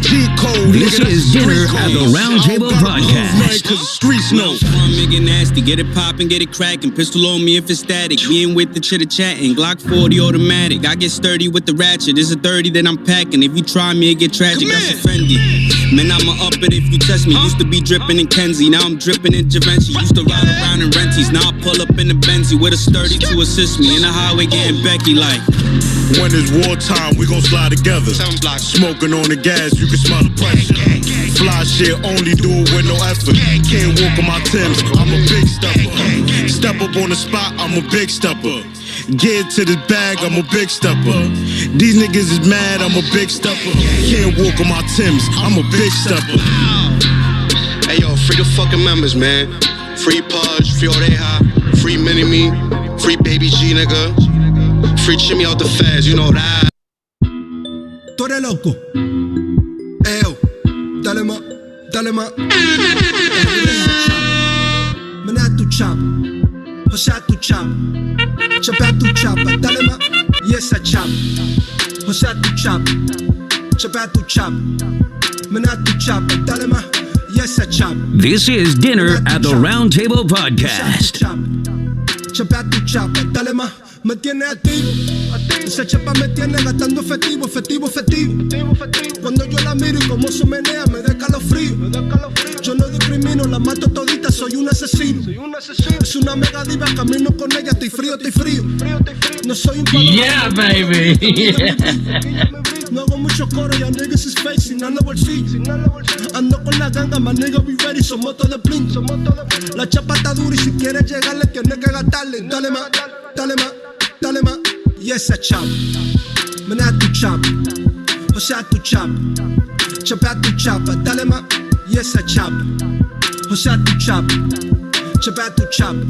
G-code.
This is Dinner at the Round Table Podcast.
Cause the streets know.
Make it nasty, get it poppin', get it crackin'. Pistol on me if it's static. We ain't with the chitter chatting. Glock 40 automatic. I get sturdy with the ratchet. It's a 30 that I'm packing. If you try me, it get tragic. That's offended. Man, I'ma up it if you test me. Used to be drippin' in Kenzie, now I'm drippin' in Givenchy. Used to ride around in renties, now I pull up in the Benzie with a sturdy to assist me. In the highway getting Becky like.
When it's wartime, we gon' slide together.
7 blocks.
Smoking on the gas, you can smell the pressure. Fly shit, only do it with no effort. Can't walk on my Timbs, I'm a big stepper. Step up on the spot, I'm a big stepper. Get to the bag, I'm a big stepper. These niggas is mad, I'm a big stepper. Can't walk on my Timbs, I'm a big stepper.
Hey yo, free the fucking members, man. Free Pudge, free Oreja, free Mini-Me, free Baby G, nigga. Free Chimmy out the feds, you know that.
Tú eres loco. Eo, dale más, dale más. Menea tu chapa, josea tu chapa, chapea tu chapa, dale más. Y esa chapa, josea tu chapa, chapea tu chapa, menea tu chapa, dale más. Y esa chapa.
This is Dinner at the Round Table Podcast.
Chapea tu chapa, dale más. Me tiene activo. Esa chapa me tiene gastando efectivo, efectivo, efectivo. Cuando yo la miro y como se menea, me da escalofrío. Yo no discrimino, la mato todita, soy un asesino. Es una mega diva, camino con ella, estoy frío, estoy frío. No soy un palo.
Yeah, baby.
No hago mucho coro, ya niggas is fake, sin nada bolsillo. Ando con la ganga, my nigga be ready, somos todos de blink. La chapa está dura y si quieres llegarle, tienes que gastarle. Dale más, dale más, dale más. Y esa chapa, menea tu chapa, josea tu chapa, chapea tu chapa, dale más. Y esa chapa, josea tu chapa, chapea tu chapa,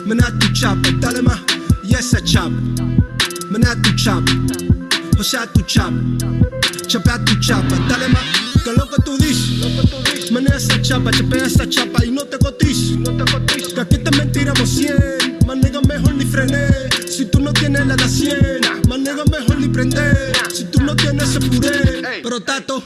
menea tu chapa, dale más. Y esa chapa, menea tu chapa, josea tu chapa, chapea tu chapa, dale más. Que lo que tú dices, menea esa chapa, chapea esa chapa y no te cotices. Que aquí te mentiramos 100, más nigga mejor ni frené. Si tú no tienes la de 100, más nigga mejor ni prender. Si tú no tienes ese puré, pero tato,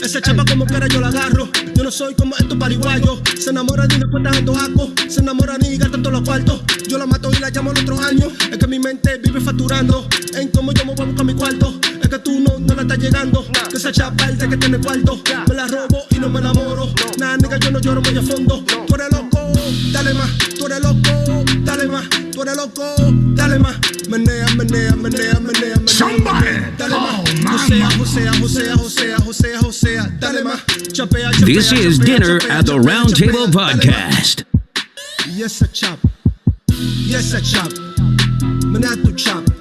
esa chapa como quiera yo la agarro. Yo no soy como estos pariguayos. Se enamora de una cuenta de toaco, se enamora ni gasta todos los cuartos. Yo la mato y la llamo al otro año. Es que mi mente vive facturando en cómo yo me voy a buscar mi cuarto. Es que tú no la estás llegando. Que esa chapa es de que tiene cuarto. Me la robo y no me enamoro. Nah, nigga, yo no lloro muy a fondo. Tú eres loco, dale más. Tú eres loco, dale más. Tú eres loco, dale más. Menea, menea, menea, menea, menea.
Somebody.
Dale más. Josea, dale más. Chapea, chapea,
This is
chapea,
Dinner
chapea,
at the
chapea,
Round
chapea,
Table
dale más.
Podcast.
Y esa chapa, menea tu chapa,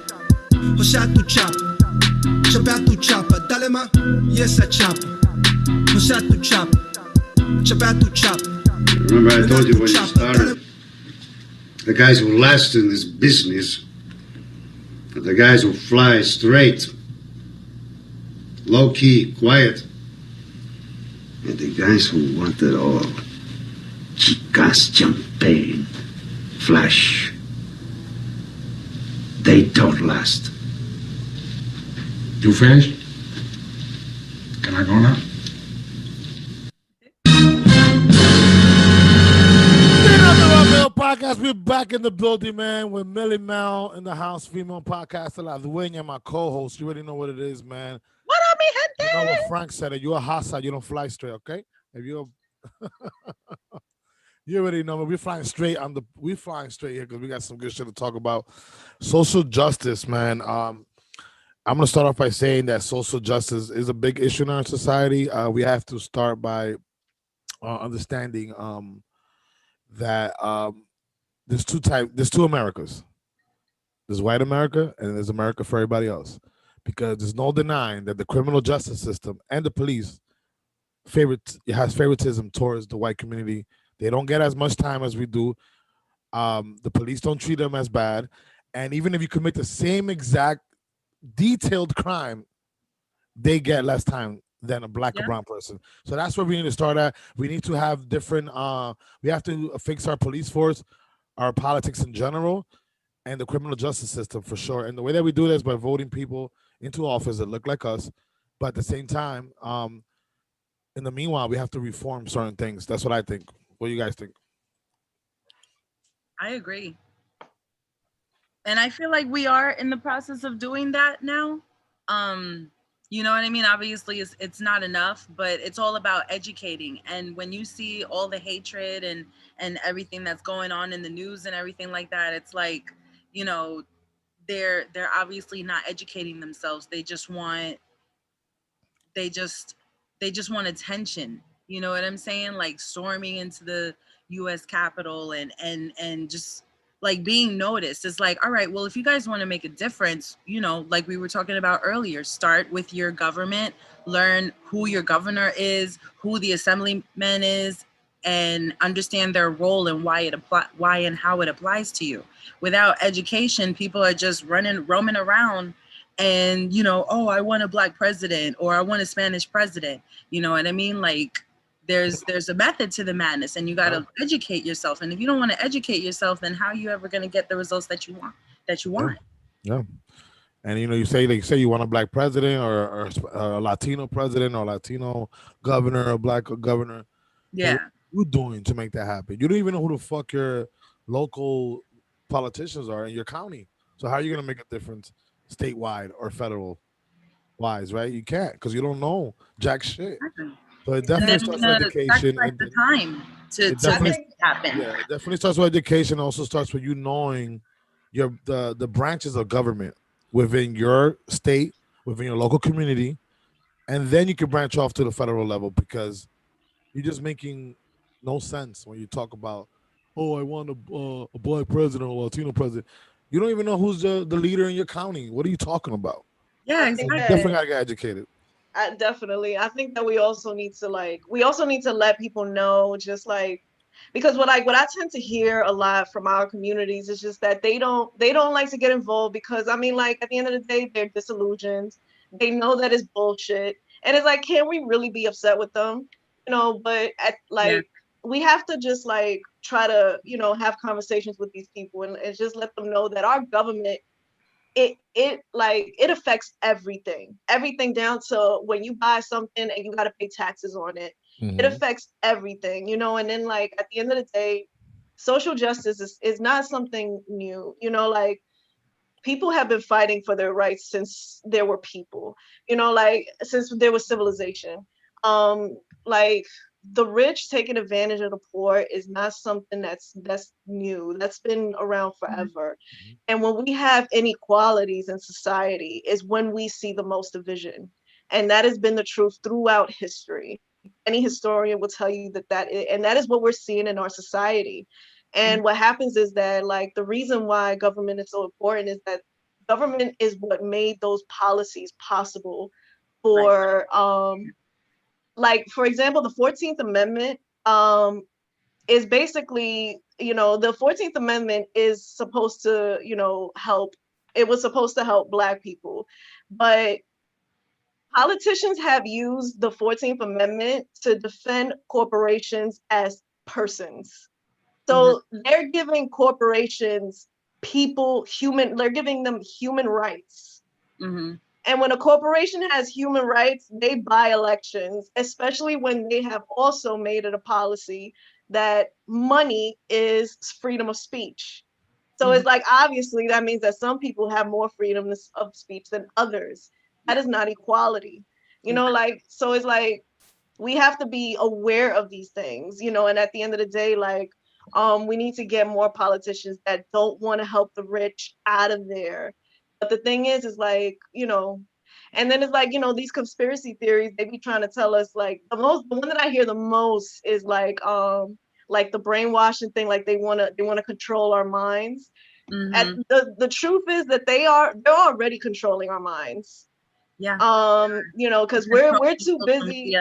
josea tu chapa, Chapea tu chapa, dale ma, y esa chapa. No sea tu chapa, chapea tu chapa.
Remember I told you when you started, the guys who last in this business are the guys who fly straight, low-key, quiet. And the guys who want it all. Chicas, champagne, flash. They don't last.
You finished? Can I go now?
Podcast. We're back in the building, man, with Mely Mel in the house, female podcaster, La Dueña, my co-host. You already know what it is, man.
What up, mi gente?
You know what Frank said. You're a hasa, you don't fly straight, okay? If you're you already know, we're flying straight here because we got some good shit to talk about. Social justice, man. I'm gonna start off by saying that social justice is a big issue in our society. We have to start by understanding that there's two Americas. There's white America and there's America for everybody else. Because there's no denying that the criminal justice system and the police has favoritism towards the white community. They don't get as much time as we do. The police don't treat them as bad. And even if you commit the same exact detailed crime, they get less time than a black or brown person. So that's where we need to start at. We need to have different, we have to fix our police force, our politics in general, and the criminal justice system for sure. And the way that we do this is by voting people into office that look like us. But at the same time, in the meanwhile, we have to reform certain things. That's what I think. What do you guys think?
I agree. And I feel like we are in the process of doing that now. You know what I mean? Obviously, it's not enough, but it's all about educating. And when you see all the hatred and everything that's going on in the news and everything like that, it's like, you know, they're obviously not educating themselves. They just want attention. You know what I'm saying? Like storming into the US Capitol and just like being noticed. It's like, all right, well, if you guys want to make a difference, you know, like we were talking about earlier, start with your government, learn who your governor is, who the assemblyman is, and understand their role and why and how it applies to you. Without education, people are just roaming around and, you know, oh, I want a black president or I want a Spanish president. You know what I mean? Like there's a method to the madness and you got to educate yourself. And if you don't want to educate yourself, then how are you ever going to get the results that you want?
Yeah. And, you know, you say you want a black president or a Latino president or Latino governor or black governor.
Yeah.
What are you doing to make that happen? You don't even know who the fuck your local politicians are in your county. So how are you going to make a difference statewide or federal wise, right? You can't because you don't know jack shit. So it definitely starts with education.
That's the time to make it happen.
Yeah, it definitely starts with education. Also starts with you knowing the branches of government within your state, within your local community, and then you can branch off to the federal level because you're just making no sense when you talk about, oh, I want a black president or a Latino president. You don't even know who's the leader in your county. What are you talking about?
Yeah, exactly.
You definitely gotta get educated.
Definitely. I think that we also need to let people know, just like, because what I tend to hear a lot from our communities is just that they don't like to get involved because I mean, like at the end of the day, they're disillusioned. They know that it's bullshit, and it's like, can we really be upset with them? You know, but we have to just like try to, you know, have conversations with these people and just let them know that our government, it affects everything down to when you buy something and you got to pay taxes on it. Mm-hmm. It affects everything, you know. And then like at the end of the day, social justice is not something new, you know. Like people have been fighting for their rights since there were people, you know, like since there was civilization. Like the rich taking advantage of the poor is not something that's new. That's been around forever. Mm-hmm. And when we have inequalities in society is when we see the most division. And that has been the truth throughout history. Any historian will tell you that is what we're seeing in our society. And what happens is that like the reason why government is so important is that government is what made those policies possible for like, for example, the 14th Amendment is basically, the 14th Amendment is supposed to, help. It was supposed to help Black people, but politicians have used the 14th Amendment to defend corporations as persons. So they're giving corporations they're giving them human rights. And when a corporation has human rights, they buy elections, especially when they have also made it a policy that money is freedom of speech. So it's like, obviously, that means that some people have more freedom of speech than others. That is not equality. So it's like, we have to be aware of these things, and at the end of the day, like, we need to get more politicians that don't want to help the rich out of there. But the thing is like, and then it's like, these conspiracy theories, they be trying to tell us, like, the one that I hear the most is like the brainwashing thing, like they want to control our minds. And the truth is that they're already controlling our minds.
Yeah.
Because we're too busy.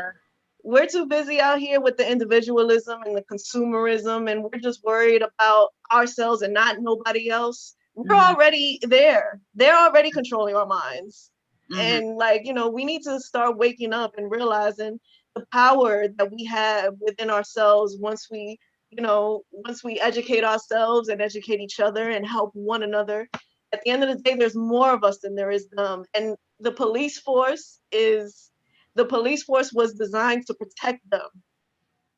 We're too busy out here with the individualism and the consumerism, and we're just worried about ourselves and not nobody else. We're already there. They're already controlling our minds. And like, we need to start waking up and realizing the power that we have within ourselves once we educate ourselves and educate each other and help one another. At the end of the day, there's more of us than there is them. And the police force was designed to protect them.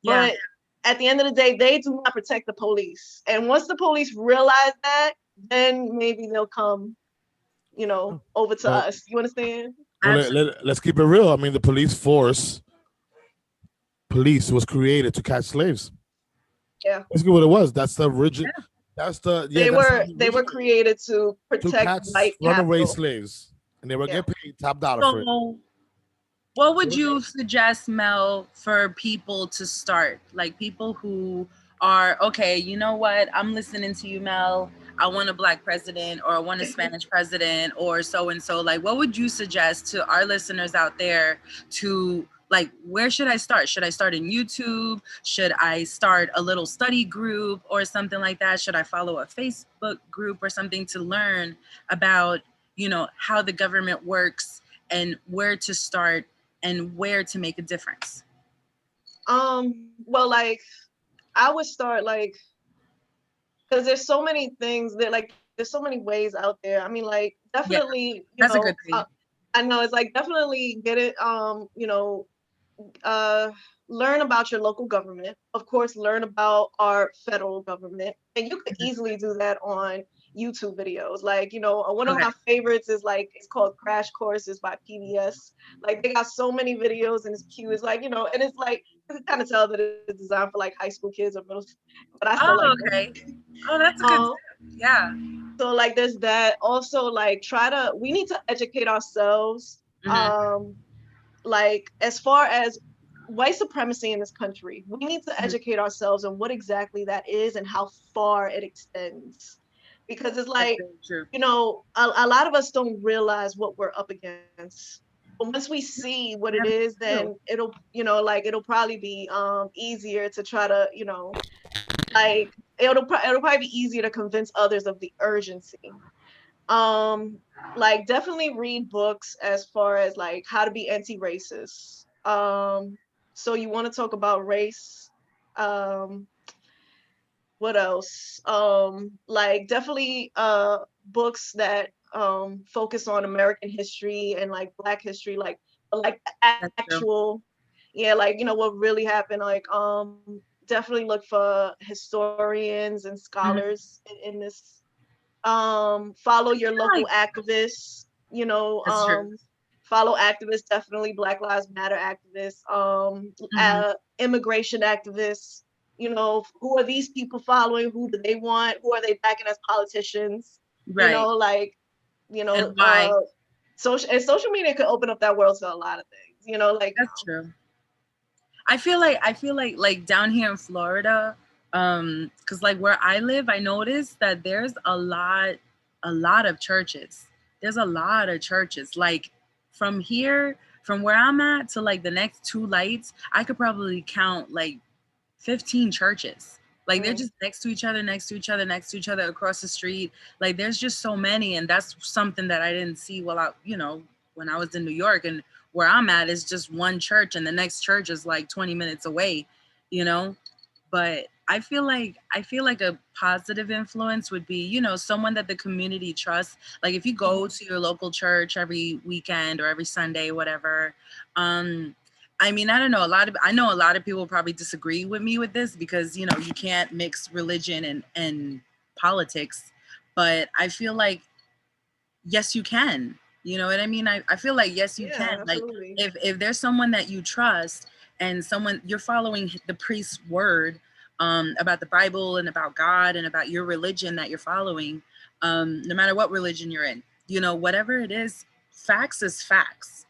Yeah.
But at the end of the day, they do not protect the police. And once the police realize that, then maybe they'll come, over to us. You understand?
Well, let's keep it real. I mean, the police was created to catch slaves.
Yeah.
That's what it was. That's the original. Yeah. That's the
they were created to protect white
runaway
capital.
slaves, and they were getting paid top dollar for it.
What would you suggest, Mel, for people to start? Like people who are, okay, you know what? I'm listening to you, Mel. I want a Black president, or I want a Spanish president, or so-and-so. Like, what would you suggest to our listeners out there to, like, where should I start? Should I start in YouTube? Should I start a little study group or something like that? Should I follow a Facebook group or something to learn about, how the government works and where to start and where to make a difference?
Well, like, I would start, like, because there's so many things that, like, there's so many ways out there. I mean, like, definitely,
that's a good thing.
I know, it's like, definitely get it, learn about your local government. Of course, learn about our federal government. And you could easily do that on YouTube videos. Like, one of my favorites is, like, it's called Crash Courses by PBS. Like, they got so many videos and it's cute. It's like, and it's like, you can kind of tell that it's designed for, like, high school kids or middle school. But I still like
okay. Oh, that's a good tip. Yeah.
So, like, there's that. Also, like, we need to educate ourselves. Like, as far as white supremacy in this country, we need to educate ourselves on what exactly that is and how far it extends. Because it's like, a lot of us don't realize what we're up against. But once we see what it is, then it'll probably be easier to try to, like, it'll probably be easier to convince others of the urgency. Like, definitely read books as far as, like, how to be anti-racist. So you want to talk about race? What else? Like, definitely books that focus on American history and, like, Black history, like actual, like, what really happened. Like, definitely look for historians and scholars in this. Follow your local activists, follow activists, definitely Black Lives Matter activists, immigration activists. Who are these people following? Who do they want? Who are they backing as politicians?
Right.
And why? Social media could open up that world to a lot of things. Like,
that's true. I feel like down here in Florida, because, like, where I live, I noticed that there's a lot of churches. there's a lot of churches. Like from here, from where I'm at to like the next 2 lights, I could probably count like 15 churches. Like they're just next to each other, next to each other, next to each other across the street. Like there's just so many. And that's something that I didn't see while I, when I was in New York. And where I'm at is just one church and the next church is like 20 minutes away, But I feel like a positive influence would be, someone that the community trusts. Like if you go to your local church every weekend or every Sunday, whatever, I mean, I don't know. I know a lot of people probably disagree with me with this because, you can't mix religion and politics, but I feel like, yes, you can. You know what I mean? I feel like, yes, you can.
Absolutely.
Like if there's someone that you trust and someone you're following the priest's word about the Bible and about God and about your religion that you're following, no matter what religion you're in, whatever it is, facts is facts.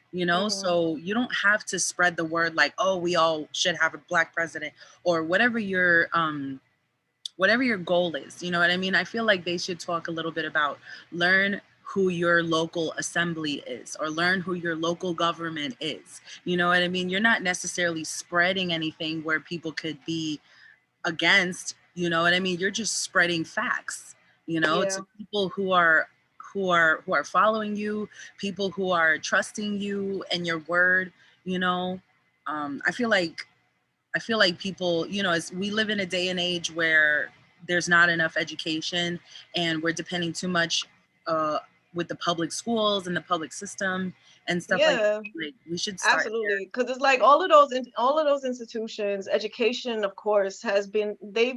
So you don't have to spread the word like, oh, we all should have a Black president or whatever your goal is. You know what I mean? I feel like they should talk a little bit about learn who your local assembly is or learn who your local government is. You know what I mean? You're not necessarily spreading anything where people could be against, you know what I mean? You're just spreading facts, to people who are following you, people who are trusting you and your word, I feel like people, as we live in a day and age where there's not enough education and we're depending too much with the public schools and the public system and stuff like that. Like we should start
absolutely, because it's like all of those institutions, education, of course, they've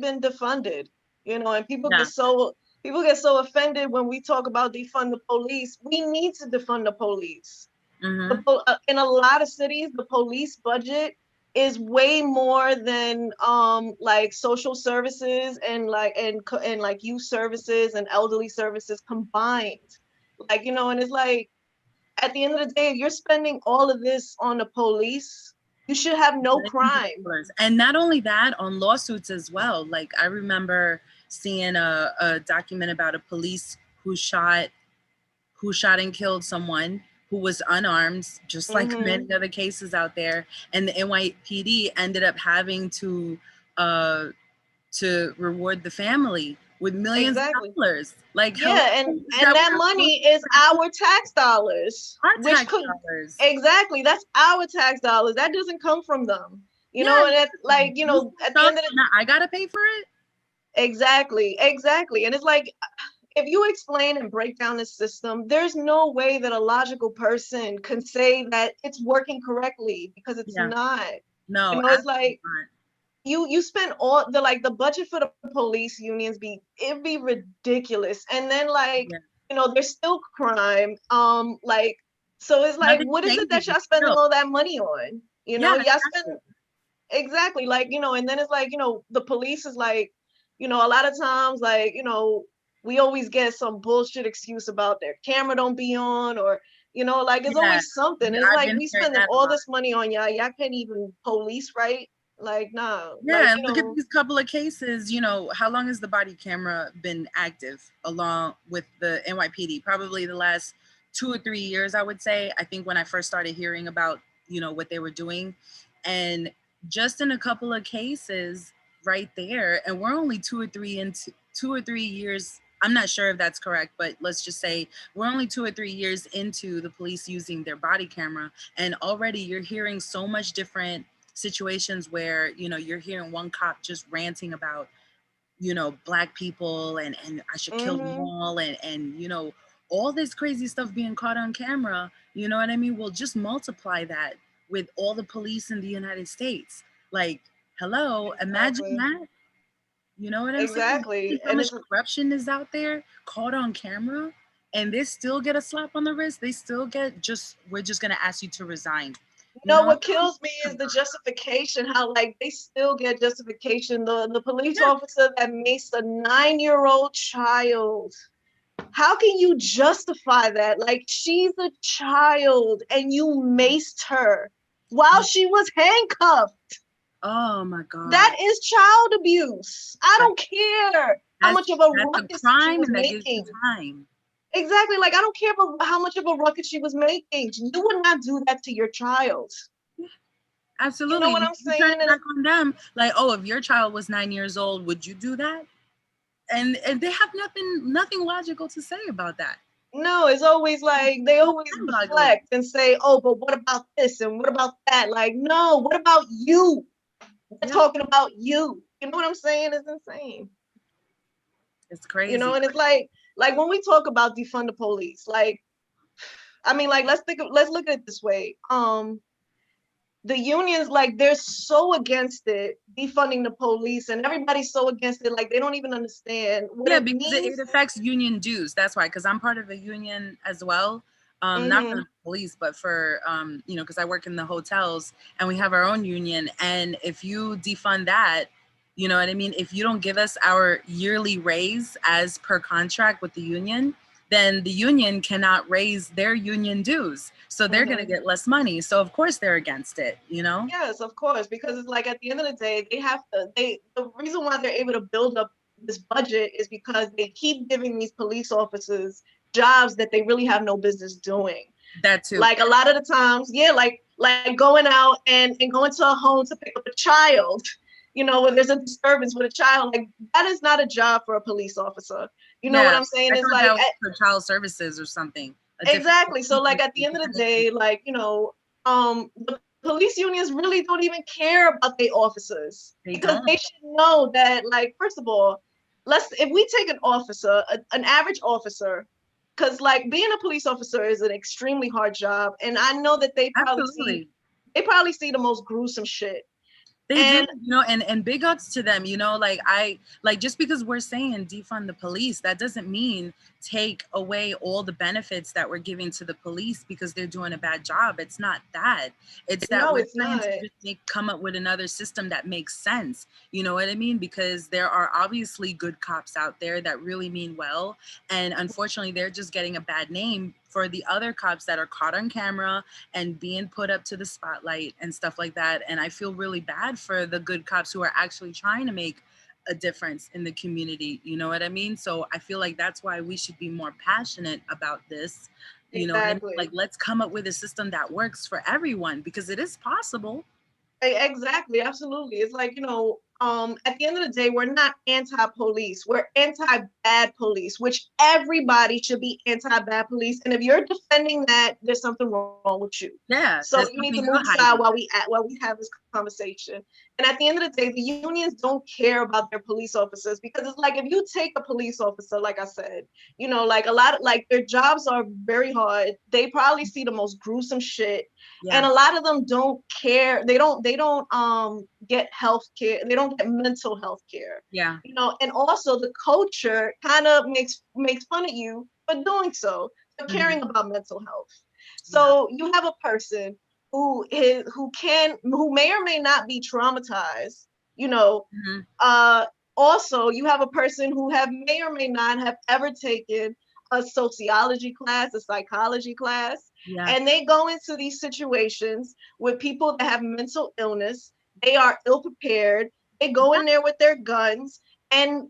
been defunded, and people get so offended when we talk about defund the police. We need to defund the police. In a lot of cities, the police budget is way more than like social services and like youth services and elderly services combined. Like, and it's like at the end of the day, if you're spending all of this on the police, you should have no crime.
And not only that, on lawsuits as well. Like I remember seeing a document about a police who shot and killed someone who was unarmed, just like many other cases out there. And the NYPD ended up having to reward the family with millions of dollars. Like
and that money is our tax dollars.
Dollars.
Exactly. That's our tax dollars. That doesn't come from them. And it's like, at the end of the
I gotta pay for it.
Exactly. And it's like, if you explain and break down the system, there's no way that a logical person can say that it's working correctly because it's not.
No,
it's like you spend all the budget for the police unions it'd be ridiculous. And then there's still crime. So it's like, what is it that y'all spending all that money on? Y'all spend exactly and then it's like, the police is like, a lot of times we always get some bullshit excuse about their camera don't be on or it's always something. It's like we spending all this money on y'all can't even police right. Like, no.
And look at these couple of cases, how long has the body camera been active along with the NYPD? Probably the last 2 or 3 years, I would say. I think when I first started hearing about, what they were doing. And just in a couple of cases right there, and we're only 2 or 3 years. I'm not sure if that's correct, but let's just say we're only 2 or 3 years into the police using their body camera. And already you're hearing so much different situations where, you're hearing one cop just ranting about, Black people and I should kill them all and all this crazy stuff being caught on camera. You know what I mean? We'll just multiply that with all the police in the United States. Like, hello, imagine that. You know what I'm saying?
Exactly.
How much corruption is out there caught on camera and they still get a slap on the wrist. They still get we're just going to ask you to resign.
What kills me is the justification, how they still get justification. The police officer that maced a 9-year-old child. How can you justify that? Like, she's a child and you maced her while she was handcuffed.
Oh my God.
That is child abuse. I don't care how much of a ruckus
crime
she was
and that
making.
gives you time.
Exactly. Like, I don't care about how much of a ruckus she was making. You would not do that to your child.
Absolutely.
You know what I'm
You turn
saying?
it back on them. Like, oh, if your child was 9 years old, would you do that? And they have nothing logical to say about that.
No, it's always like they always deflect and say, oh, but what about this and what about that? Like, no, what about you? We're talking about you. You know what I'm saying? It's insane.
It's crazy.
You know, and it's like when we talk about defund the police, like, I mean, like, let's look at it this way. The unions, like, they're so against it, defunding the police, and everybody's so against it, like they don't even understand what it
because
means.
it affects union dues. That's why, because I'm part of a union as well. Not for the police, but for you know, because I work in the hotels and we have our own union. And if you defund that, you know what I mean? If you don't give us our yearly raise as per contract with the union, then the union cannot raise their union dues. So they're going to get less money. So of course they're against it, you know?
Yes, of course, because it's like at the end of the day, the reason why they're able to build up this budget is because they keep giving these police officers jobs that they really have no business doing.
That too.
Like a lot of the times, yeah, like going out and going to a home to pick up a child, you know, when there's a disturbance with a child, like that is not a job for a police officer. You know what I'm saying? It's like
for child services or something.
Exactly. So like at the end of the day, like, you know, the police unions really don't even care about their officers because they should know that, like, first of all, if we take an officer, an average officer, because like being a police officer is an extremely hard job, and I know that they probably see the most gruesome shit.
They do, you know, and big ups to them, you know, like just because we're saying defund the police, that doesn't mean take away all the benefits that we're giving to the police because they're doing a bad job. It's not that. It's that we're trying to just come up with another system that makes sense. You know what I mean? Because there are obviously good cops out there that really mean well. And unfortunately, they're just getting a bad name for the other cops that are caught on camera and being put up to the spotlight and stuff like that. And I feel really bad for the good cops who are actually trying to make a difference in the community. You know what I mean? So I feel like that's why we should be more passionate about this. You know what I mean? Like, let's come up with a system that works for everyone because it is possible.
Exactly, absolutely. It's like, you know, at the end of the day, we're not anti-police. We're anti-bad police, which everybody should be anti-bad police. And if you're defending that, there's something wrong with you.
Yeah.
So you need to move aside while we have this conversation. And at the end of the day, the unions don't care about their police officers because it's like if you take a police officer, like I said, you know, like a lot of like their jobs are very hard. They probably see the most gruesome shit. Yeah. And a lot of them don't care. They don't get health care. They don't get mental health care.
Yeah.
You know, and also the culture kind of makes fun of you for doing so, for caring about mental health. So you have a person who may or may not be traumatized, you know. Also you have a person who may or may not have ever taken a sociology class, a psychology class. Yeah. And they go into these situations with people that have mental illness. They are ill prepared. They go in there with their guns and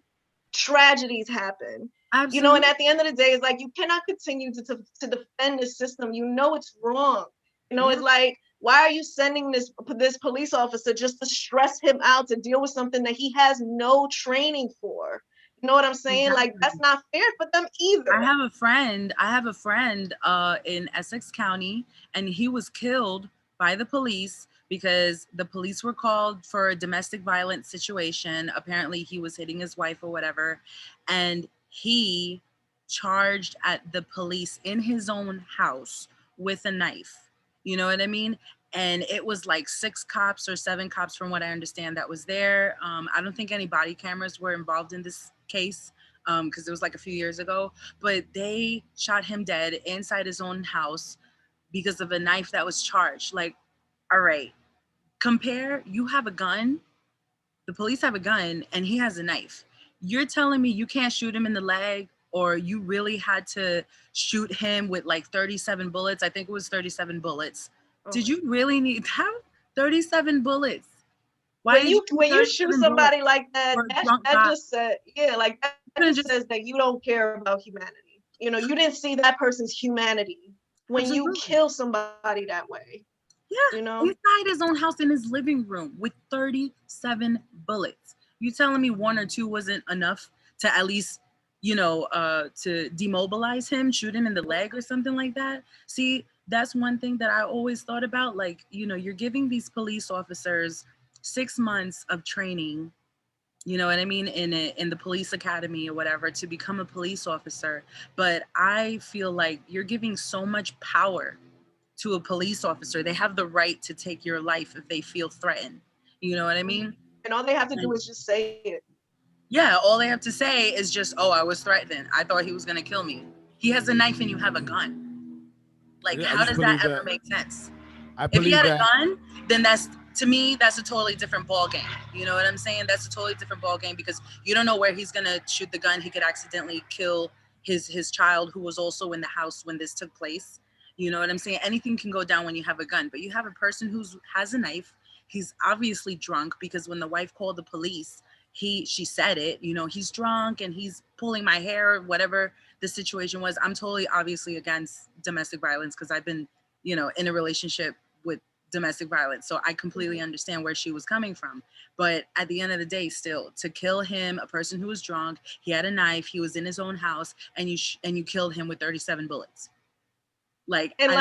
tragedies happen. Absolutely. You know, and at the end of the day, it's like you cannot continue to defend this system. You know it's wrong. You know, it's like, why are you sending this police officer just to stress him out to deal with something that he has no training for? You know what I'm saying? Exactly. Like, that's not fair for them either.
I have a friend in Essex County, and he was killed by the police because the police were called for a domestic violence situation. Apparently he was hitting his wife or whatever. And he charged at the police in his own house with a knife. You know what I mean? And it was like 6 cops or 7 cops from what I understand that was there. I don't think any body cameras were involved in this case because it was like a few years ago, but they shot him dead inside his own house because of a knife that was charged. Like, all right, compare, you have a gun, the police have a gun, and he has a knife. You're telling me you can't shoot him in the leg, or you really had to shoot him with like 37 bullets? I think it was 37 bullets. Did you really need that? 37 bullets.
Why when you shoot somebody like that, that just says, yeah, like that just says that you don't care about humanity. You know, you didn't see that person's humanity when you
Absolutely.
kill somebody that way.
Yeah,
You know,
inside his own house in his living room with 37 bullets. You telling me one or two wasn't enough to at least, to demobilize him, shoot him in the leg or something like that? See, that's one thing that I always thought about. Like, you're giving these police officers 6 months of training, you know what I mean, in the police academy or whatever, to become a police officer. But I feel like you're giving so much power to a police officer. They have the right to take your life if they feel threatened. You know what I mean?
and all they have to do is just say it.
Yeah, all they have to say is just, "Oh, I was threatened. I thought he was going to kill me." He has a knife and you have a gun. Like, how does that ever make sense? If he had a gun, then to me, that's a totally different ball game. You know what I'm saying? That's a totally different ball game, because you don't know where he's going to shoot the gun. He could accidentally kill his child, who was also in the house when this took place. You know what I'm saying? Anything can go down when you have a gun, but you have a person who has a knife. He's obviously drunk, because when the wife called the police, she said it, he's drunk and he's pulling my hair, whatever the situation was. I'm totally obviously against domestic violence, because I've been, in a relationship with domestic violence. So I completely understand where she was coming from. But at the end of the day, still, to kill him, a person who was drunk, he had a knife, he was in his own house, and you killed him with 37 bullets.
And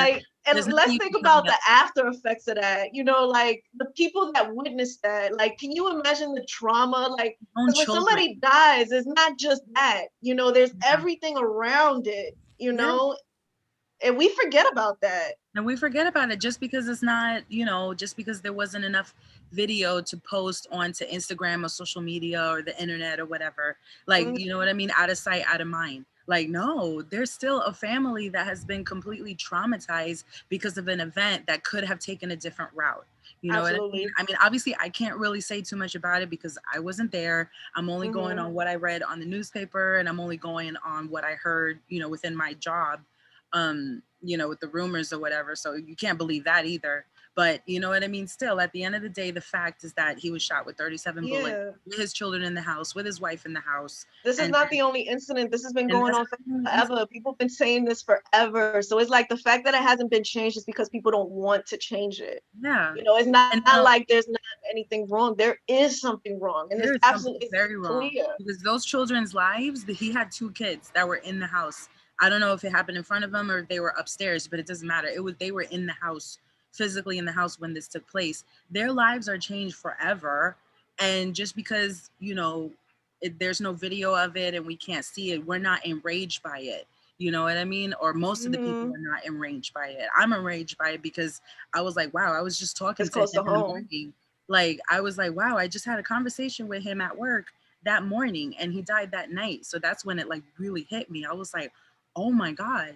let's think about the after effects of that. Like the people that witnessed that. Like, can you imagine the trauma? Like, when somebody dies, it's not just that. There's everything around it. And we forget about that.
And we forget about it just because it's not, just because there wasn't enough video to post onto Instagram or social media or the internet or whatever. Like, you know what I mean? Out of sight, out of mind. Like, no, there's still a family that has been completely traumatized because of an event that could have taken a different route. You know what I mean? I mean, obviously, I can't really say too much about it because I wasn't there. I'm only going on what I read on the newspaper, and I'm only going on what I heard, within my job, with the rumors or whatever. So you can't believe that either. But you know what I mean? Still, at the end of the day, the fact is that he was shot with 37 bullets, with his children in the house, with his wife in the house.
This is not the only incident. This has been going on forever. People have been saying this forever. So it's like the fact that it hasn't been changed is because people don't want to change it.
Yeah.
It's not like there's not anything wrong. There is something wrong. And it's absolutely
very wrong.
Clear.
Because those children's lives, he had 2 kids that were in the house. I don't know if it happened in front of them or if they were upstairs, but it doesn't matter. They were in the house, physically in the house when this took place. Their lives are changed forever. And just because, there's no video of it and we can't see it, we're not enraged by it. You know what I mean? Or most of the people are not enraged by it. I'm enraged by it because I was like, wow, I was just talking to him in the morning. Like, I was like, wow, I just had a conversation with him at work that morning and he died that night. So that's when it like really hit me. I was like, oh my God,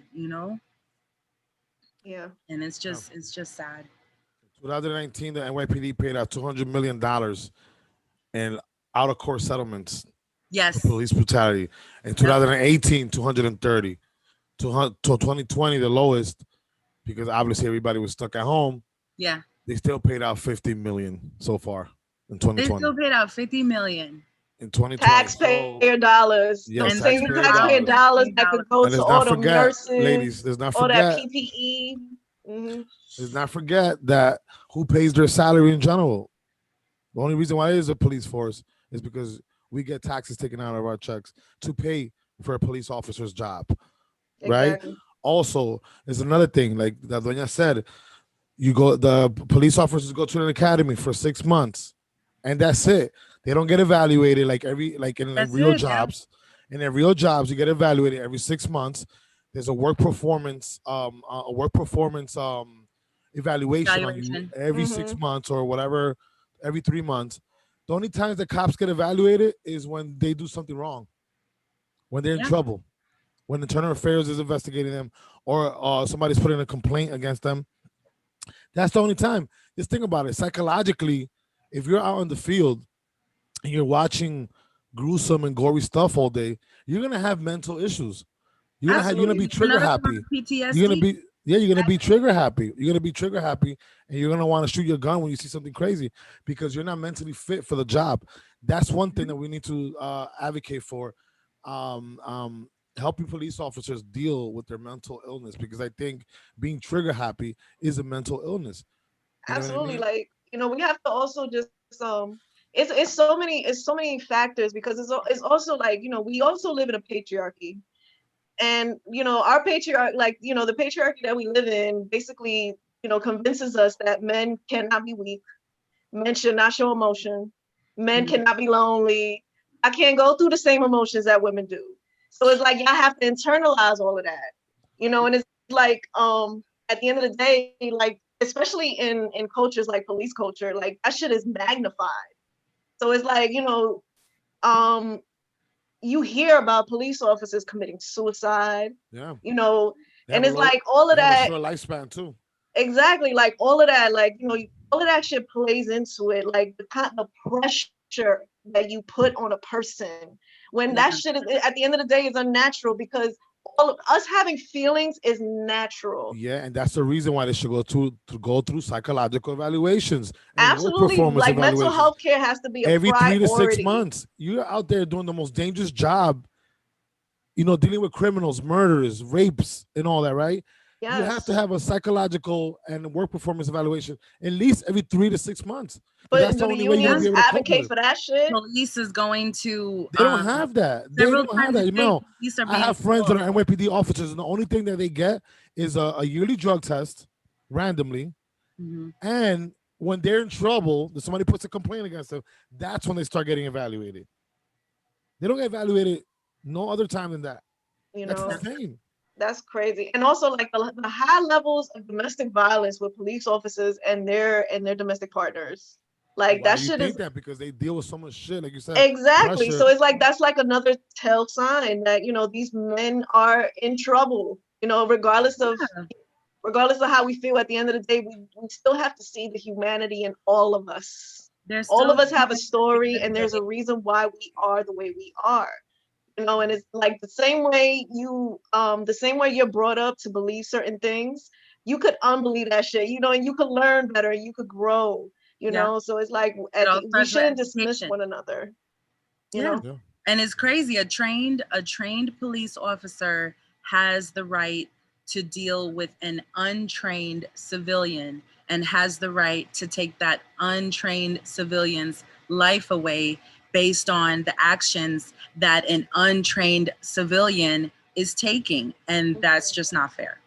Yeah.
And it's just sad.
2019, the NYPD paid out $200 million in out-of-court settlements.
Yes.
For police brutality. In 2018, 230. 2020, the lowest, because obviously everybody was stuck at home.
Yeah.
They still paid out $50 million so far in 2020.
They still paid out $50 million.
In 2020.
Taxpayer dollars.
Yes,
those same taxpayer dollars that could go to all the nurses.
Ladies, let's not forget.
All that PPE.
Let's not forget that who pays their salary in general. The only reason why there is a police force is because we get taxes taken out of our checks to pay for a police officer's job. Exactly. Right? Also, there's another thing, like that Doña said, the police officers go to an academy for 6 months, and that's it. They don't get evaluated in real jobs. Yeah. In their real jobs, you get evaluated every 6 months. There's a work performance evaluation on you every 6 months or whatever, every 3 months. The only times the cops get evaluated is when they do something wrong, when they're in trouble, when the Internal Affairs is investigating them, or somebody's putting a complaint against them. That's the only time. Just think about it. Psychologically, if you're out in the field and you're watching gruesome and gory stuff all day, you're gonna have mental issues. You're gonna be trigger happy.
PTSD.
You're gonna be trigger happy. You're gonna be trigger happy, and you're gonna want to shoot your gun when you see something crazy because you're not mentally fit for the job. That's one thing that we need to advocate for. helping police officers deal with their mental illness, because I think being trigger happy is a mental illness. You know what I
Absolutely.
mean?
Like, we have to also just it's so many factors, because it's also like, we also live in a patriarchy. And our patriarch, like, the patriarchy that we live in basically, convinces us that men cannot be weak, men should not show emotion, men
Mhm.
cannot be lonely. I can't go through the same emotions that women do. So it's like y'all have to internalize all of that. And it's like, at the end of the day, like, especially in cultures like police culture, like, that shit is magnified. So it's like, um you hear about police officers committing suicide,
Yeah.
you know,
They have
and
a
it's
low,
like all of
they have a
that.
short lifespan too.
Exactly, like all of that, like, all of that shit plays into it, like the kind of pressure that you put on a person when
Yeah.
that shit is, at the end of the day, is unnatural, because all of us having feelings is natural.
Yeah, and that's the reason why they should go through psychological evaluations and work
Absolutely,
performance
like mental
evaluations
health care has to be a
every 3 to 6
priority.
months. You're out there doing the most dangerous job, dealing with criminals, murders, rapes, and all that, right? You have to
Yes,
have a psychological and work performance evaluation at least every 3 to 6 months, because that's
but
the
do the
only way you're gonna be
unions
able to cope with
advocate
it.
for that shit?
Police is going to
They don't have that. They
several
don't have
times a
that.
day.
Mel,
Police are
I
being
have friends that
called.
are NYPD officers, and the only thing that they get is a yearly drug test randomly.
Mhm.
And when they're in trouble, that somebody puts a complaint against them, that's when they start getting evaluated. They don't get evaluated no other time than that.
You
That's
know,
insane.
that's crazy. And also, like, the high levels of domestic violence with police officers and their domestic partners. Like,
Why
that
do you
shit is
think that? Because they deal with so much shit, like you said,
exactly.
pressure.
So it's like that's like another tell sign that, these men are in trouble. Regardless of how we feel at the end of the day, we still have to see the humanity in all of us.
They're
All
still
of us have a
human at the
story,
end
and
of the
there's
day.
a reason why we are the way we are. And it's like the same way you're brought up to believe certain things, you could unbelieve that shit, and you could learn better, you could grow,
Yeah.
so it's like
It all
we
starts with
shouldn't dismiss
education.
one another, you
Yeah.
know
Yeah.
And it's crazy. A trained police officer has the right to deal with an untrained civilian and has the right to take that untrained civilian's life away based on the actions that an untrained civilian is taking. And that's just not fair.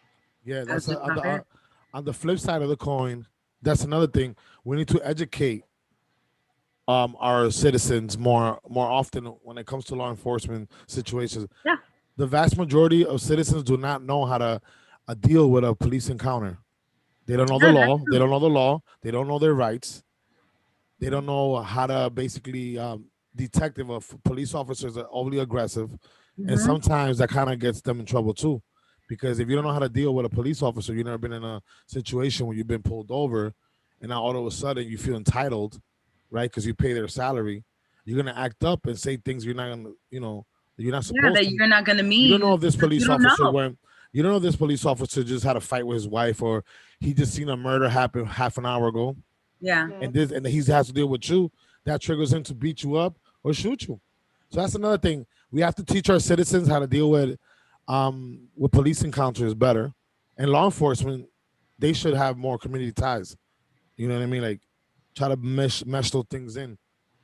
Yeah,
That's
that's
just
on
not
the
fair.
on the flip side of the coin. That's another thing. We need to educate our citizens more often when it comes to law enforcement situations.
Yeah.
The vast majority of citizens do not know how to deal with a police encounter. They don't know the
Yeah, that's
law. They
true.
don't know the law. They don't know their rights. They don't know how to basically detect if a police officers are overly aggressive, and
Mhm.
sometimes that kind of gets them in trouble too, because if you don't know how to deal with a police officer, you've never been in a situation where you've been pulled over, and now all of a sudden you feel entitled, right? Because you pay their salary, you're gonna act up and say things you're not gonna, you're not
Yeah,
supposed
that
to.
you're not gonna
You don't know
mean
if this
because you
police
don't
officer
know.
went. You don't know if this police officer just had a fight with his wife, or he just seen a murder happen half an hour ago,
Yeah.
and he has to deal with you. That triggers him to beat you up or shoot you. So that's another thing. We have to teach our citizens how to deal with police encounters better, and law enforcement. They should have more community ties. You know what I mean? Like, try to mesh those things in.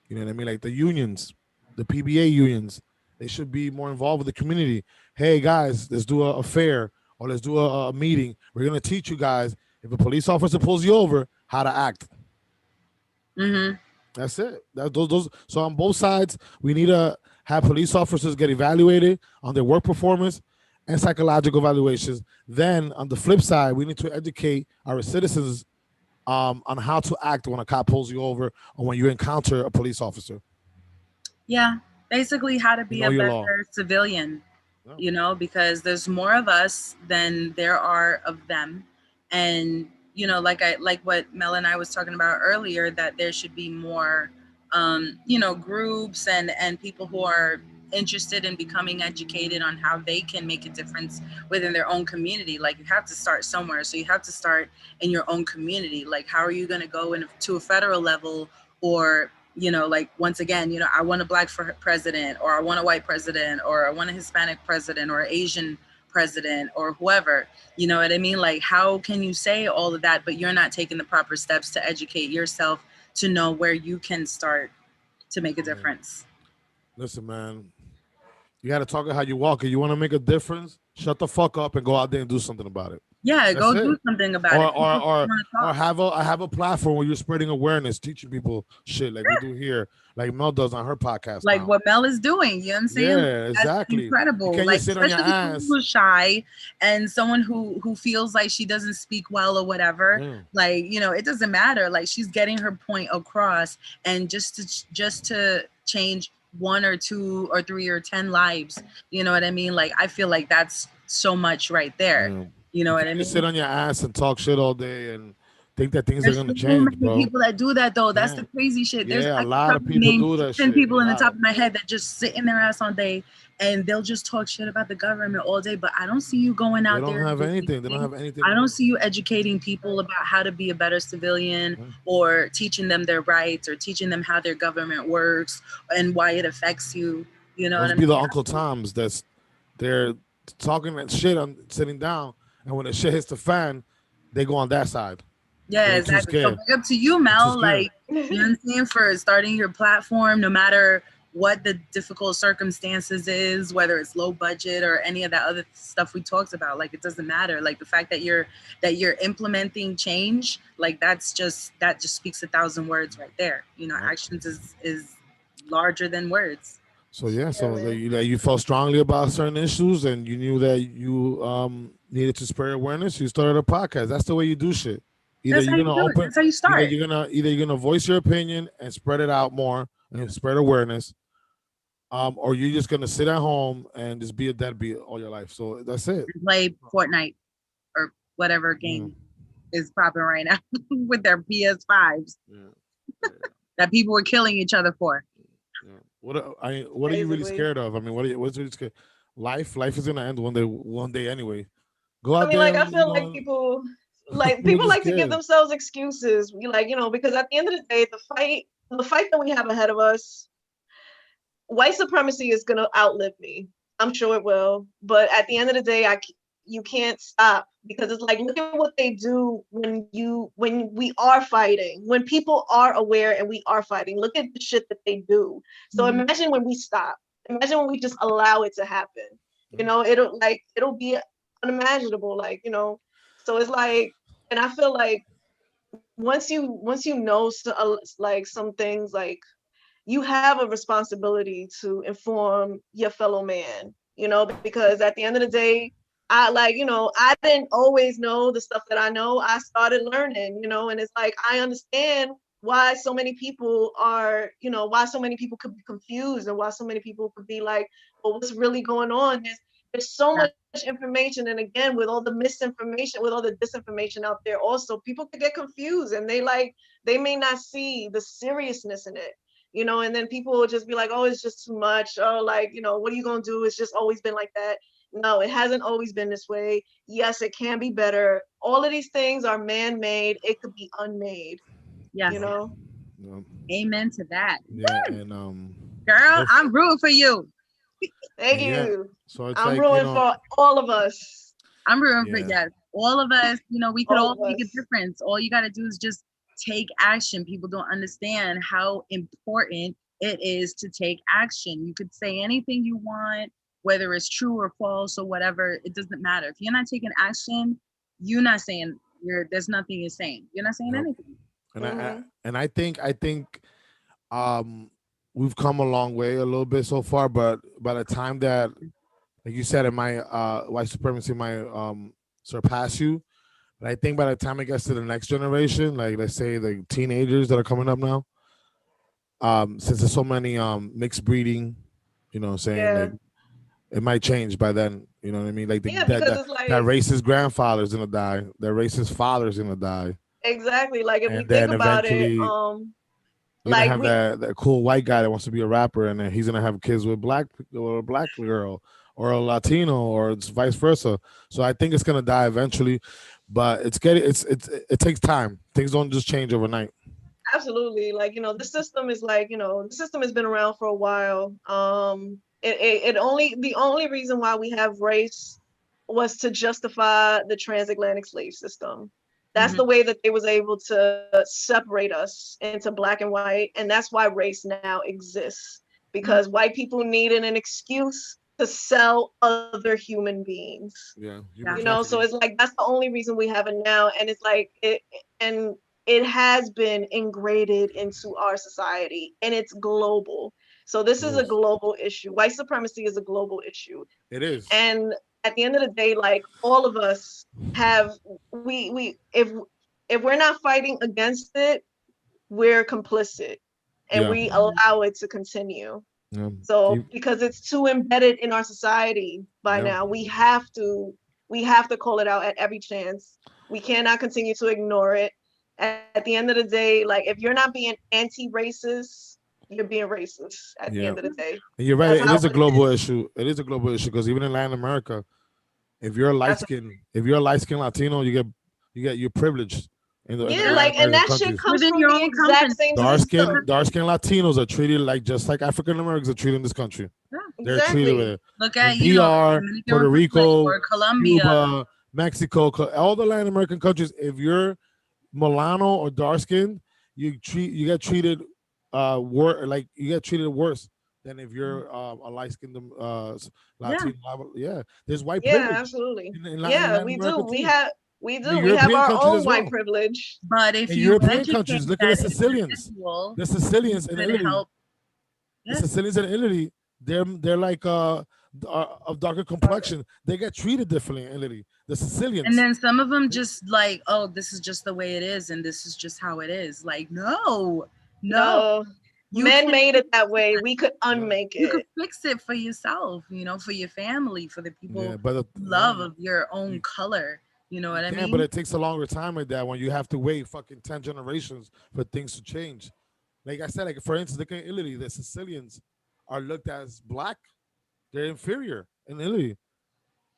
You know what I mean? Like the unions, the PBA unions, they should be more involved with the community. Hey guys, let's do a fair, or let's do a meeting. We're gonna teach you guys, if a police officer pulls you over, how to act.
Mm-hmm.
That's it. Those. So on both sides, we need to have police officers get evaluated on their work performance and psychological evaluations. Then on the flip side, we need to educate our citizens on how to act when a cop pulls you over, or when you encounter a police officer.
Yeah. Basically how to
You
be
know
a
your law.
better civilian,
Yeah.
because there's more of us than there are of them. And, like what Mel and I was talking about earlier, that there should be more groups and people who are interested in becoming educated on how they can make a difference within their own community. Like, you have to start somewhere. So you have to start in your own community. Like, how are you going to go to a federal level or You know, like once again, you know, I want a black president, or I want a white president, or I want a Hispanic president, or Asian president, or whoever. You know what I mean? Like, how can you say all of that, but you're not taking the proper steps to educate yourself to know where you can start to make a difference?
Listen, man, you got to talk it how you walk it. You want to make a difference? Shut the fuck up and go out there and do something about it.
Yeah,
That's
go
it.
do something about it.
Or have a platform where you're spreading awareness, teaching people shit like we do here, like Mel does on her podcast.
Like
now.
what Mel is doing, you know what I'm saying?
Yeah, exactly.
That's incredible.
You can't
like
just sit on your
especially
ass.
who's shy and someone who feels like she doesn't speak well or whatever.
Yeah.
Like, you know, it doesn't matter. Like, she's getting her point across, and just to change 1 or 2 or 3 or 10 lives. You know what I mean? Like, I feel like that's so much right there.
Yeah.
You know what I mean?
Sit on your ass and talk shit all day and think that things are gonna
so
change,
many
bro.
people that do that though. That's the crazy shit. There's
Yeah,
I
a
could
lot of
probably
people
name
do that
10
shit.
people in the
A
top
lot.
of my head that just sit in their ass all day and they'll just talk shit about the government all day. But I don't see you going out
They
there.
don't have
and
anything. They don't have anything.
I don't see you educating people about how to be a better civilian, or teaching them their rights, or teaching them how their government works and why it affects you. You know
Those
what I
be
mean?
the Uncle Toms they're talking that shit on sitting down, and when the shit hits the fan, they go on that side.
Yeah,
They're too
exactly. So
scared.
big up to you, Mel. Like, you know what I'm saying, for starting your platform, no matter what the difficult circumstances is, whether it's low budget or any of that other stuff we talked about. Like, it doesn't matter. Like, the fact that you're implementing change, like that just speaks 1,000 words right there. You know, actions is larger than words.
So yeah, so you felt strongly about certain issues, and you knew that you needed to spread awareness. You started a podcast. That's the way you do shit. Either
That's
you're
how
gonna
you do it.
open,
That's how you start.
either you're gonna voice your opinion and spread it out more and spread awareness, or you're just gonna sit at home and just be a deadbeat all your life. So that's it.
Play Fortnite or whatever game is popping right now with their PS5s that people were killing each other for.
What are you really scared of? I mean, what's really scared? Life is gonna end one day anyway. Go out
I mean,
there.
like, I feel like people like to give themselves excuses. We like, you know, because at the end of the day, the fight that we have ahead of us, white supremacy is gonna outlive me. I'm sure it will. But at the end of the day, you can't stop, because it's like, look at what they do when we are fighting, when people are aware and we are fighting. Look at the shit that they do. So imagine when we stop. Imagine when we just allow it to happen. You know, it'll be unimaginable. Like, you know, so it's like, and I feel like once you know, like, some things, like, you have a responsibility to inform your fellow man, you know, because at the end of the day, I didn't always know the stuff that I know. I started learning, you know, and it's like, I understand why so many people are, you know, why so many people could be confused, and why so many people could be like, well, what's really going on? There's so much information. And again, with all the misinformation, with all the disinformation out there, also, people could get confused, and they may not see the seriousness in it. You know, and then people will just be like, oh, it's just too much. Oh, like, you know, what are you going to do? It's just always been like that. No, it hasn't always been this way. Yes, it can be better. All of these things are man-made. It could be unmade.
Yes.
You know?
Amen to that.
Yeah, and
girl, I'm rooting for you.
Thank you.
So it's
I'm
like,
rooting for all of us.
I'm rooting for all of us. You know, we could all make a difference. All you got to do is just take action. People don't understand how important it is to take action. You could say anything you want, whether it's true or false or whatever. It doesn't matter. If you're not taking action, you're not saying there's nothing you're saying. You're not saying anything.
And I think we've come a long way a little bit so far, but by the time that, like you said, it might white supremacy might surpass you. But I think by the time it gets to the next generation, like let's say the teenagers that are coming up now, since there's so many mixed breeding, you know what I'm saying, like, it might change by then. You know what I mean? Like, that racist grandfather's gonna die, that racist father's gonna die.
Exactly. Like, if we
then
think about it,
you're gonna have that cool white guy that wants to be a rapper, and then he's gonna have kids with a black girl or a Latino, or it's vice versa. So I think it's gonna die eventually, but it takes time. Things don't just change overnight.
Absolutely. Like, the system is like, the system has been around for a while. The only reason why we have race was to justify the transatlantic slave system. That's the way that they was able to separate us into black and white. And that's why race now exists, because white people needed an excuse to sell other human beings.
Yeah.
So it's like, that's the only reason we have it now. And it's like, it has been ingrained into our society, and it's global. So this is a global issue. White supremacy is a global issue.
It is.
And at the end of the day, like, all of us have, if we're not fighting against it, we're complicit, and we allow it to continue.
Yeah.
So because it's too embedded in our society by now, we have to call it out at every chance. We cannot continue to ignore it. At the end of the day, like, if you're not being anti-racist, you're being racist at the end of the day.
And you're right. It is a global issue. It is a global issue, because even in Latin America, if you're a light skin Latino, you're privileged. And
that shit comes from the exact same
dark skin Latinos are treated just like African Americans are treated in this country. Yeah, they're treated with it.
Look at
DR, Puerto Rico,
or Colombia,
Cuba, Mexico, all the Latin American countries. If you're Milano or dark skin, you get treated worse than if you're a light skinned Latino. Yeah, there's white privilege.
Yeah, absolutely.
In Latin
we
America
do.
Too.
We have our own white privilege.
But if you
European countries, look at the Sicilians. The Sicilians in Italy. The Sicilians in Italy, they're like of darker complexion. They get treated differently in Italy. The Sicilians.
And then some of them just like, oh, this is just the way it is, and this is just how it is. Like, no.
Men made it that way. We could unmake it.
You could fix it for yourself, for your family, for the people love of your own color. You know what I mean?
Yeah, but it takes a longer time with that when you have to wait fucking 10 generations for things to change. Like I said, for instance, look at Italy. The Sicilians are looked as black. They're inferior in Italy.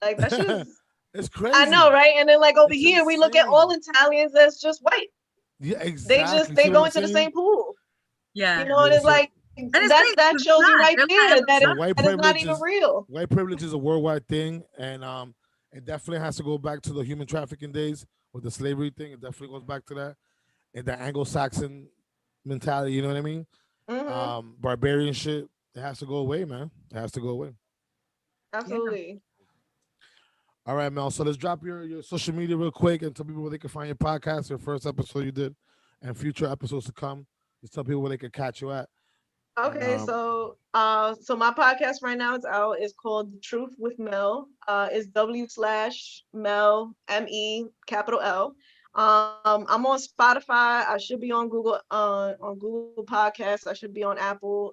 Like, that's just...
It's crazy.
I know, right? And then over here, we look at all Italians as just white.
Yeah, exactly.
They go into the same pool.
Yeah.
And it's like, that shows you right there that it's not even real.
White privilege is a worldwide thing, and it definitely has to go back to the human trafficking days with the slavery thing. It definitely goes back to that. And the Anglo-Saxon mentality, you know what I mean?
Mm-hmm.
Barbarian shit. It has to go away, man. It has to go away.
Absolutely.
All right, Mel. So let's drop your social media real quick and tell people where they can find your podcast, your first episode you did, and future episodes to come. Just tell people where they can catch you at.
Okay, so my podcast right now is out. It's called The Truth with Mel. It's W/Mel, M-E, capital L. I'm on Spotify. I should be on Google Podcasts. I should be on Apple.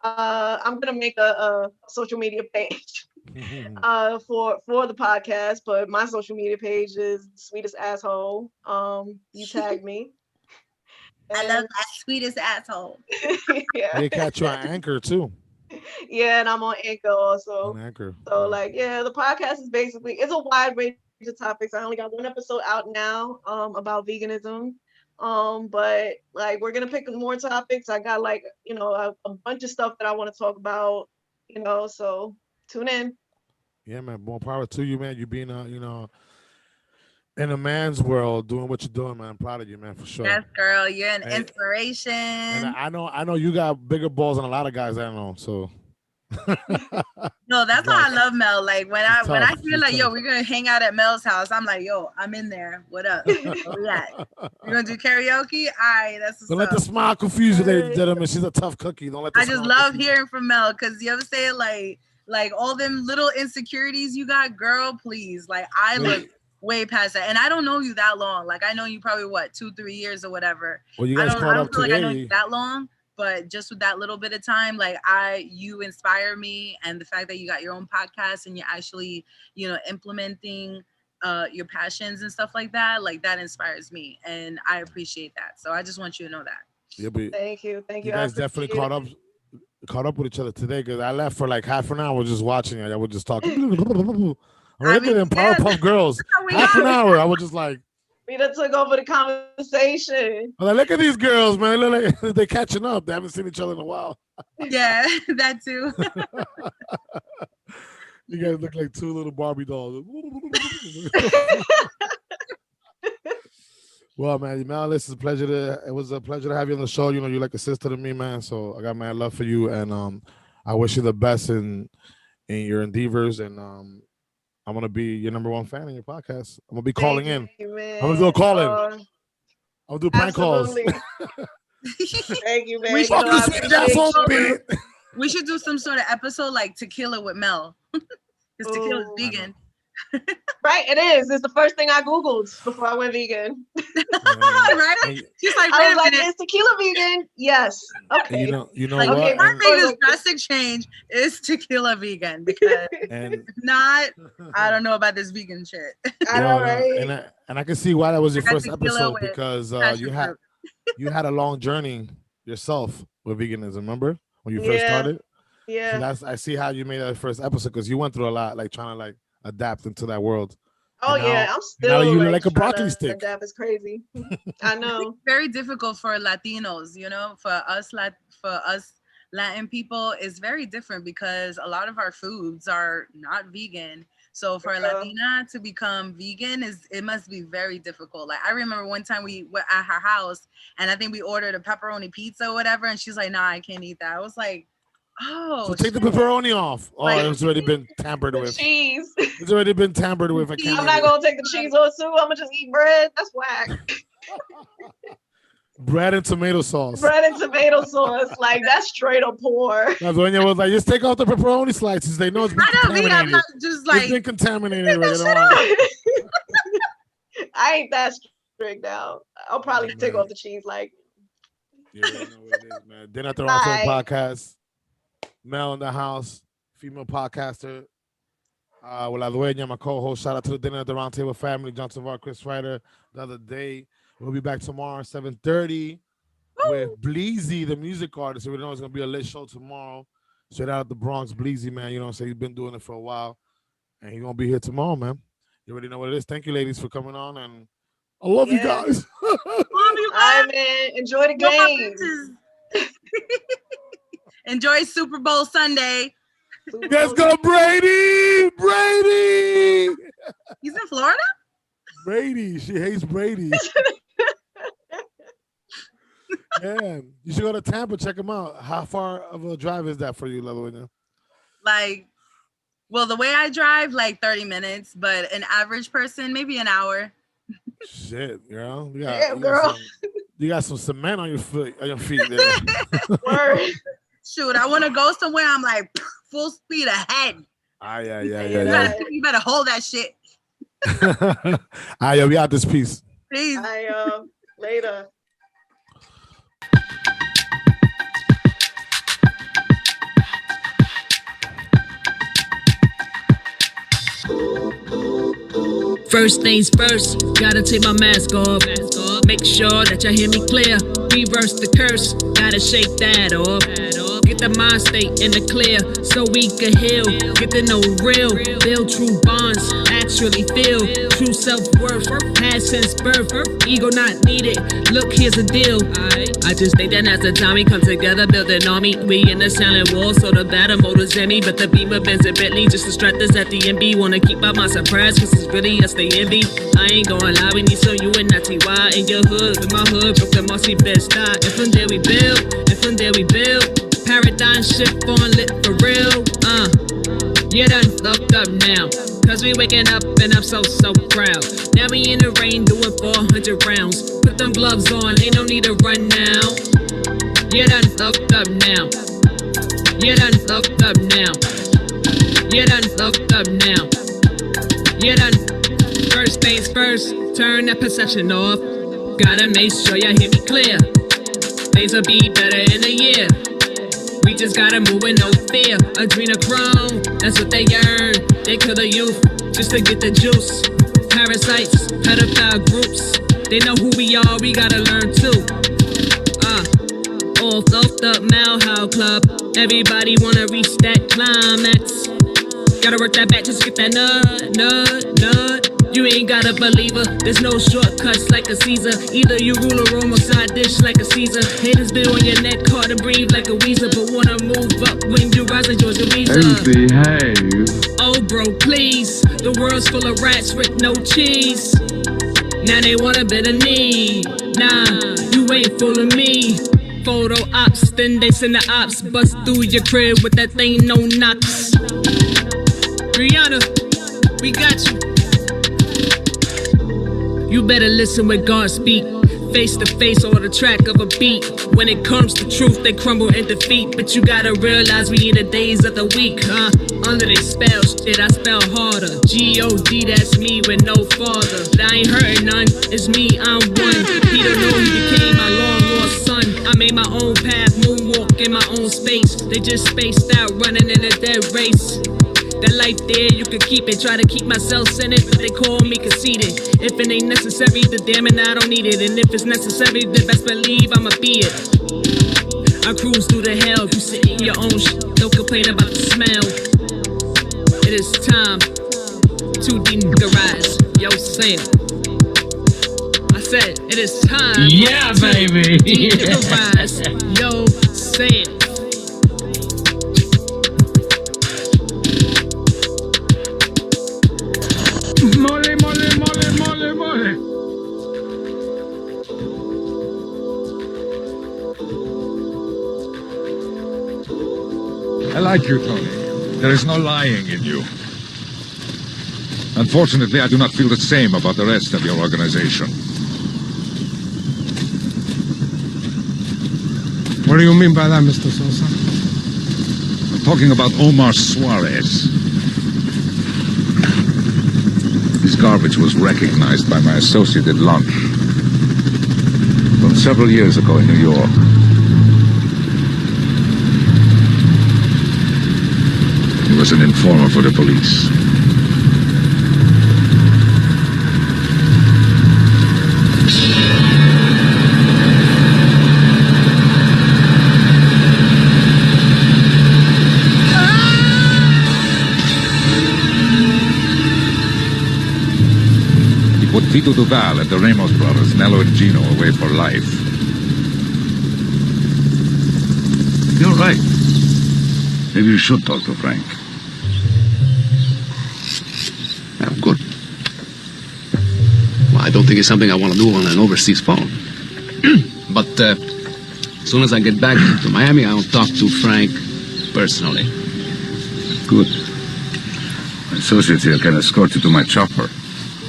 I'm gonna make a social media page for the podcast, but my social media page is Sweetest Asshole. You tag me.
I love that sweetest asshole.
Yeah.
They catch you on Anchor too.
Yeah, and I'm on Anchor also.
On Anchor.
So the podcast is basically, it's a wide range of topics. I only got one episode out now about veganism. But like, we're gonna pick more topics. I got a bunch of stuff that I want to talk about, so tune in.
Yeah, man. More power to you, man. You being in a man's world, doing what you're doing, man. I'm proud of you, man, for sure.
Yes, girl, you're an inspiration.
And I know you got bigger balls than a lot of guys I know. So
no, that's why I love Mel. Like when I feel like, yo, we're gonna hang out at Mel's house, I'm like, yo, I'm in there. What up? Where we at? We're gonna do karaoke. All right, that's what's
Don't let the smile confuse you, ladies and gentlemen. She's a tough cookie. Don't let the
I just love hearing from Mel, because you ever say it like all them little insecurities you got, girl, please. Like, I look way past that, and I don't know you that long. Like, I know you probably 2-3 years or whatever.
Well, you guys caught up today.
I know you that long, but just with that little bit of time, like, you inspire me, and the fact that you got your own podcast and you're actually, implementing your passions and stuff like that inspires me, and I appreciate that. So I just want you to know that.
Yeah, but
thank you.
You guys definitely caught up with each other today, because I left for like half an hour just watching it. I was just talking. I'm looking at Powerpuff Girls. Half an hour. I was just like,
We done took over the conversation.
Like, look at these girls, man. They look like they're catching up. They haven't seen each other in a while.
Yeah, that too.
You guys look like two little Barbie dolls. Well, man, Mel, it was a pleasure to have you on the show. You know, you're like a sister to me, man. So I got mad love for you, and I wish you the best in your endeavors. And I'm gonna be your number one fan in your podcast. I'm gonna be calling in.
Man.
I'm gonna do a call in. I'm gonna do prank calls.
Thank you, man.
We should do some sort of episode like Tequila with Mel. Because tequila is vegan.
Right, it is. It's the first thing I Googled before I went vegan.
Right? She's like,
I was like, is tequila vegan? Yes. Okay.
You know
like,
what?
If I make this drastic change, is tequila vegan? Because if not, I don't know about this vegan shit.
I know, right?
And I can see why that was your first episode, because you had a long journey yourself with veganism. Remember when you first started?
Yeah.
So I see how you made that first episode, because you went through a lot, like trying to like adapt into that world.
Oh, yeah, I'm still
you look like a broccoli stick.
Adapt is crazy. I know.
It's very difficult for Latinos, you know, for us Latin people, it's very different because a lot of our foods are not vegan. So for a Latina to become vegan it must be very difficult. Like I remember one time we were at her house and I think we ordered a pepperoni pizza or whatever, and she's like, "Nah, I can't eat that." I was like, "Oh,
so take the pepperoni off." Oh,
like,
it's already been tampered with.
Cheese.
It's already been tampered with.
I'm not gonna take the cheese off too. I'm gonna just eat bread. That's whack.
Bread and tomato sauce.
Bread and tomato sauce. Like that's straight up poor.
Latonia was like, just take off the pepperoni slices. They know it's been contaminated.
I'm not just like,
it's been contaminated.
I ain't that strict now. I'll probably take off the cheese. Like,
yeah, I know what it is, man. Dinner at the Round Table podcast. Mel in the house, female podcaster. With La Dueña, my co-host. Shout out to the Dinner at the Round Table family. John Tavar, Chris Ryder, the other day. We'll be back tomorrow at 7:30 with Bleezy, the music artist. So we know it's gonna be a lit show tomorrow. Straight out of the Bronx, Bleezy, man. You know what I'm saying? He's been doing it for a while, and he's gonna be here tomorrow, man. You already know what it is. Thank you, ladies, for coming on, and I love you guys.
Love you
guys. All right, man. Enjoy the game.
Enjoy Super Bowl Sunday.
Let's go, Brady! Brady!
He's in Florida?
Brady. She hates Brady. Yeah, you should go to Tampa, check him out. How far of a drive is that for you, Latonia?
Like, well, the way I drive, like 30 minutes, but an average person, maybe an hour.
Shit, girl. You got some cement on your feet there.
Word.
Shoot, I want to go somewhere. I'm like full speed ahead.
Yeah.
You better hold that shit.
We out this piece.
Peace.
Later.
First things first, gotta take my mask off. Make sure that you hear me clear. Reverse the curse, gotta shake that off. Get the mind state in the clear, so we can heal. Get to know real, build true bonds. Actually feel true self-worth. Had since birth, ego not needed. Look, here's the deal. I just think that as the time we come together, build an army. We in the silent war, so the battle mode is in me. But the Beamer, Benz, and Bentley just distract us at the MB. Wanna keep out my surprise, cause it's really us they envy. I ain't gonna lie, we need some you and not TY in your hood. In my hood, broke the mossy bed style. And from there we build, Paradigm shift on lit for real. You done fucked up now. Cause we waking up and I'm so proud. Now we in the rain doing 400 rounds. Put them gloves on, ain't no need to run now. You done fucked up now. You done fucked up now. You done fucked up now. You done. First things first, turn that perception off. Gotta make sure you hear me clear. Things will be better in a year. We just gotta move with no fear. Adrenochrome, that's what they yearn. They kill the youth just to get the juice. Parasites, pedophile groups. They know who we are, we gotta learn too. All fucked up Malhouse Club. Everybody wanna reach that climax. Gotta work that back, just get that nut. You ain't gotta believe her. There's no shortcuts like a Caesar. Either you rule or roam or side dish like a Caesar. Haters be on your neck, hard to breathe like a Weezer, but wanna move up when you rise like Georgia Weezer. Oh, bro, please. The world's full of rats with no cheese. Now they want a bit of need. Nah, you ain't fooling me. Photo ops, then they send the ops. Bust through your crib with that thing, no knocks. Rihanna, we got you. You better listen when God speak. Face to face or the track of a beat. When it comes to truth, they crumble in defeat. But you gotta realize we in the days of the week, huh? Under they spell shit, I spell harder. G-O-D, that's me with no father. But I ain't hurting none, it's me, I'm one. He don't know he became my long lost son. I made my own path, moonwalk in my own space. They just spaced out, running in a dead race. That life there, you can keep it. Try to keep myself centered, but they call me conceited. If it ain't necessary, then damn it, I don't need it. And if it's necessary, then best believe I'ma be it. I cruise through the hell, you sit in your own shit. Don't complain about the smell. It is time to denigerize yourself. I said, it is time
Yeah,
to
baby.
denigerize yourself.
Mole, mole, mole, mole, mole.
I like you, Tony. There is no lying in you. Unfortunately, I do not feel the same about the rest of your organization.
What do you mean by that, Mr. Sosa?
I'm talking about Omar Suarez. This garbage was recognized by my associate at lunch from several years ago in New York. He was an informer for the police. He put Tito Duval and the Ramos brothers, Nello and Gino, away for life.
You're right. Maybe you should talk to Frank.
Yeah, good. Well, I don't think it's something I want to do on an overseas phone. But as soon as I get back to Miami, I'll talk to Frank personally.
Good. My associates here can escort you to my chopper.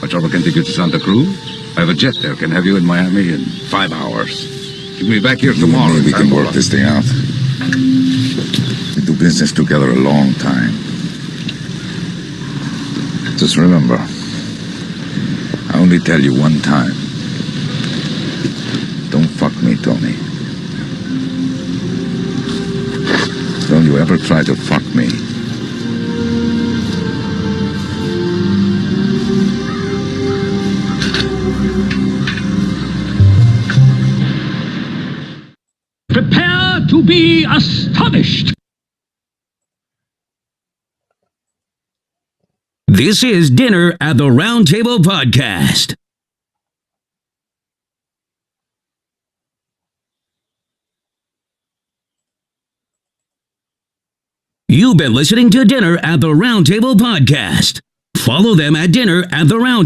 My chopper can take you to Santa Cruz. I have a jet there, can have you in Miami in 5 hours. Give me back here tomorrow.
We can work this thing out. We do business together a long time. Just remember, I only tell you one time. Don't fuck me, Tony. Don't you ever try to fuck me.
Prepare to be astonished.
This is Dinner at the Round Table Podcast. You've been listening to Dinner at the Round Table Podcast. Follow them at Dinner at the Round